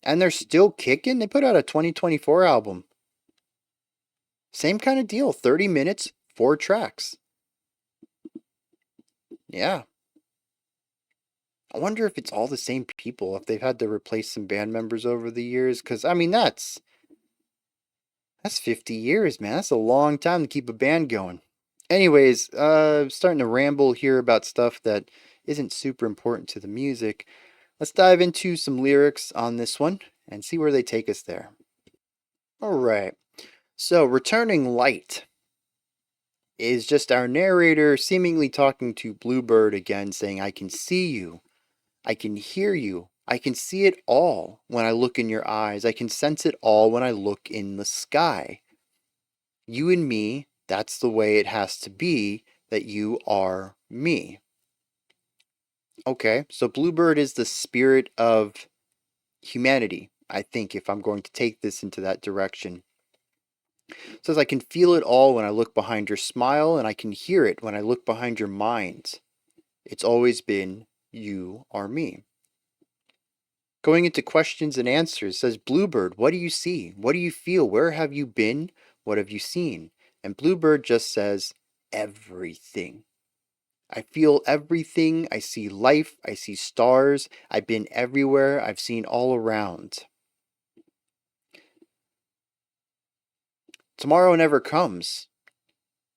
And they're still kicking. They put out a 2024 album. Same kind of deal, 30 minutes, 4 tracks. Yeah. I wonder if it's all the same people, if they've had to replace some band members over the years, because I mean that's 50 years, man. That's a long time to keep a band going. Anyways, starting to ramble here about stuff that isn't super important to the music. Let's dive into some lyrics on this one and see where they take us there. All right. So, Returning Light is just our narrator seemingly talking to Bluebird again, saying, I can see you. I can hear you. I can see it all when I look in your eyes. I can sense it all when I look in the sky. You and me, that's the way it has to be, that you are me. Okay, so Bluebird is the spirit of humanity, I think, if I'm going to take this into that direction. It says, I can feel it all when I look behind your smile, and I can hear it when I look behind your mind. It's always been, you are me. Going into questions and answers, says, Bluebird, what do you see? What do you feel? Where have you been? What have you seen? And Bluebird just says, everything. I feel everything. I see life. I see stars. I've been everywhere. I've seen all around. Tomorrow Never Comes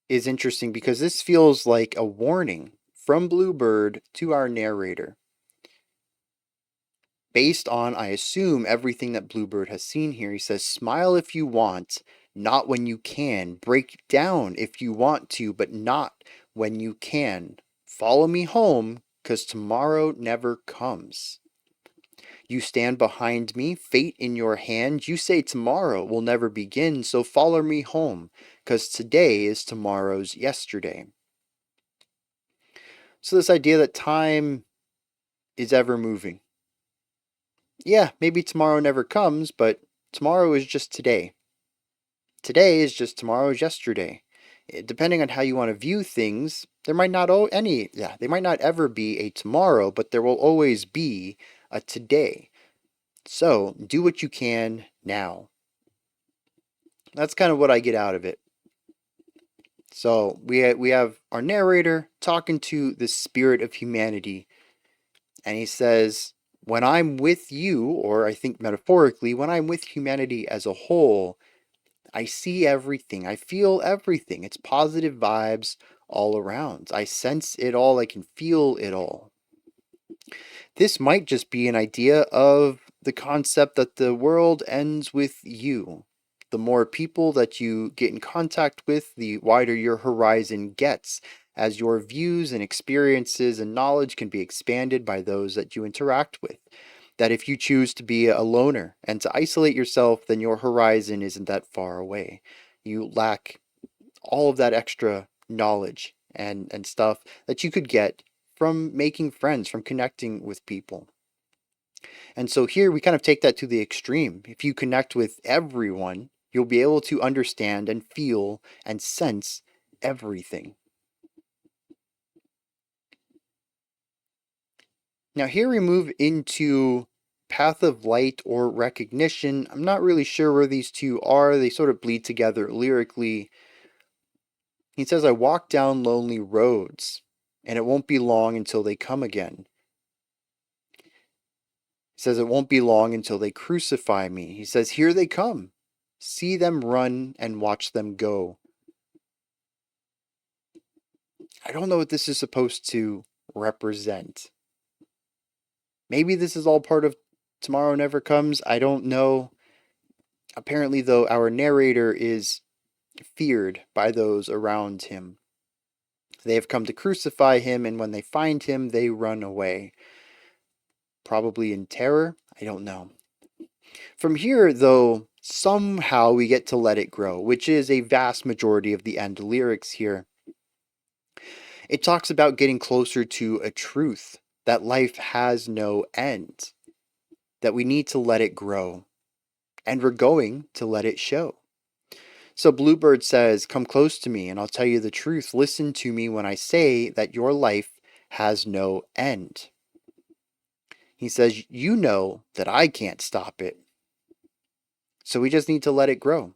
is interesting because this feels like a warning from Bluebird to our narrator. Based on, I assume, everything that Bluebird has seen here, he says, smile if you want, not when you can. Break down if you want to, but not when you can. Follow me home, 'cause tomorrow never comes. You stand behind me, fate in your hand. You say tomorrow will never begin, so follow me home, 'cause today is tomorrow's yesterday. So this idea that time is ever moving. Yeah, maybe tomorrow never comes, but tomorrow is just today. Today is just tomorrow's yesterday. Depending on how you want to view things, There might not they might not ever be a tomorrow, but there will always be a today. So do what you can now. That's kind of what I get out of it. So we have our narrator talking to the spirit of humanity, and he says, when I'm with you, or I think metaphorically, when I'm with humanity as a whole, I see everything. I feel everything. It's positive vibes all around. I sense it all. I can feel it all. This might just be an idea of the concept that the world ends with you. The more people that you get in contact with, the wider your horizon gets, as your views and experiences and knowledge can be expanded by those that you interact with. That if you choose to be a loner and to isolate yourself, then your horizon isn't that far away. You lack all of that extra knowledge and stuff that you could get from making friends, from connecting with people. And so here we kind of take that to the extreme. If you connect with everyone, you'll be able to understand and feel and sense everything. Now, here we move into Path of Light or Recognition. I'm not really sure where these two are. They sort of bleed together lyrically. He says, I walk down lonely roads, and it won't be long until they come again. He says, it won't be long until they crucify me. He says, here they come. See them run and watch them go. I don't know what this is supposed to represent. Maybe this is all part of Tomorrow Never Comes. I don't know. Apparently, though, our narrator is feared by those around him. They have come to crucify him, and when they find him, they run away. Probably in terror? I don't know. From here, though, somehow we get to Let It Grow, which is a vast majority of the end lyrics here. It talks about getting closer to a truth, that life has no end, that we need to let it grow, and we're going to let it show. So Bluebird says, come close to me and I'll tell you the truth. Listen to me when I say that your life has no end. He says, you know that I can't stop it. So we just need to let it grow.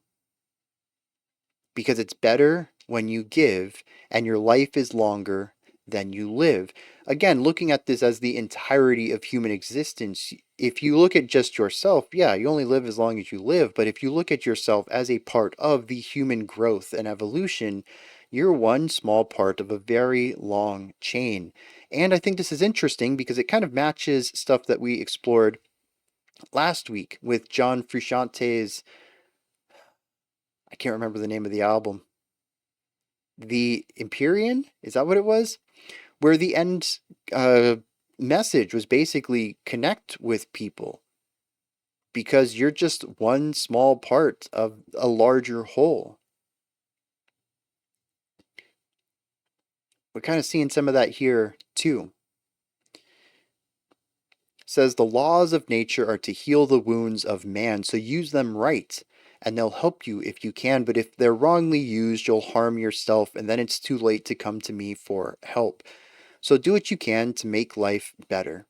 Because it's better when you give and your life is longer than you live. Again, looking at this as the entirety of human existence, if you look at just yourself, yeah, you only live as long as you live. But if you look at yourself as a part of the human growth and evolution, you're one small part of a very long chain. And I think this is interesting because it kind of matches stuff that we explored last week with John Frusciante's, I can't remember the name of the album. The Empyrean? Is that what it was? Where the end message was basically connect with people because you're just one small part of a larger whole. We're kind of seeing some of that here too. It says the laws of nature are to heal the wounds of man, so use them right and they'll help you if you can, but if they're wrongly used, you'll harm yourself and then it's too late to come to me for help. So do what you can to make life better.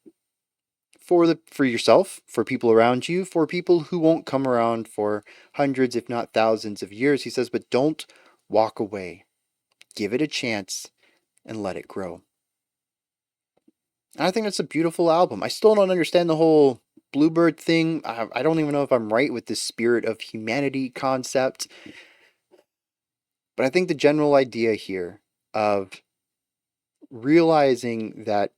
For yourself, for people around you, for people who won't come around for hundreds, if not thousands of years. He says, but don't walk away. Give it a chance and let it grow. And I think that's a beautiful album. I still don't understand the whole Bluebird thing. I don't even know if I'm right with this spirit of humanity concept. But I think the general idea here of realizing that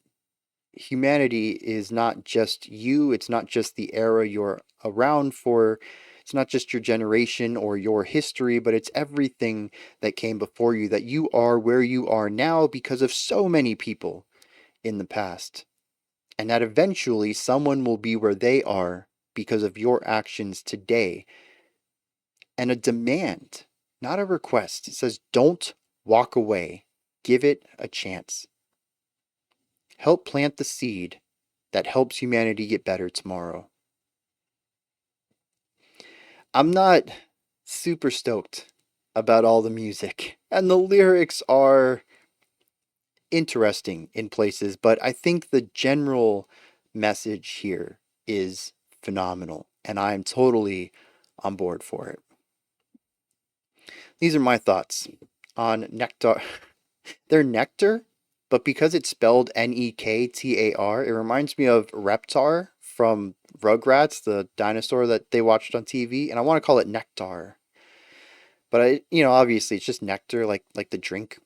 humanity is not just you, it's not just the era you're around for, it's not just your generation or your history, but it's everything that came before you, that you are where you are now because of so many people in the past. And that eventually someone will be where they are because of your actions today. And a demand, not a request. It says, don't walk away. Give it a chance. Help plant the seed that helps humanity get better tomorrow. I'm not super stoked about all the music, and the lyrics are interesting in places, but I think the general message here is phenomenal, and I am totally on board for it. These are my thoughts on Nektar. They're Nektar, but because it's spelled Nektar, it reminds me of Reptar from Rugrats, the dinosaur that they watched on TV, and I want to call it Nektar. But obviously it's just nectar, like the drink.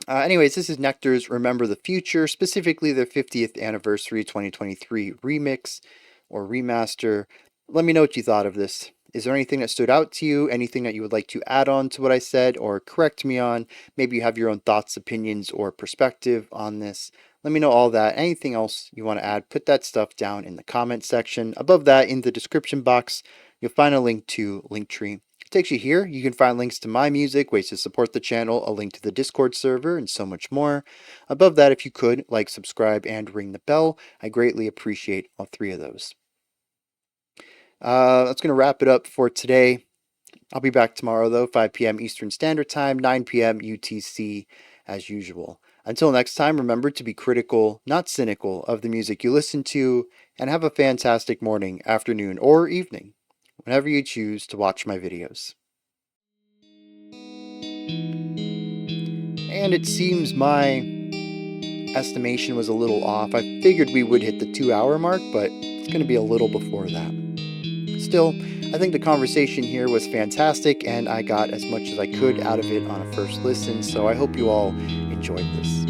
Anyways, this is Nektar's Remember the Future, specifically their 50th anniversary 2023 remix or remaster. Let me know what you thought of this. Is there anything that stood out to you? Anything that you would like to add on to what I said or correct me on? Maybe you have your own thoughts, opinions, or perspective on this. Let me know all that. Anything else you want to add, put that stuff down in the comment section. Above that, in the description box, you'll find a link to Linktree. It takes you here. You can find links to my music, ways to support the channel, a link to the Discord server, and so much more. Above that, if you could, like, subscribe, and ring the bell. I greatly appreciate all three of those. That's going to wrap it up for today. I'll be back tomorrow, though, 5 p.m. Eastern Standard Time, 9 p.m. UTC, as usual. Until next time, remember to be critical, not cynical, of the music you listen to, and have a fantastic morning, afternoon, or evening, whenever you choose to watch my videos. And it seems my estimation was a little off. I figured we would hit the 2-hour mark, but it's going to be a little before that. Still, I think the conversation here was fantastic, and I got as much as I could out of it on a first listen, so I hope you all enjoyed this.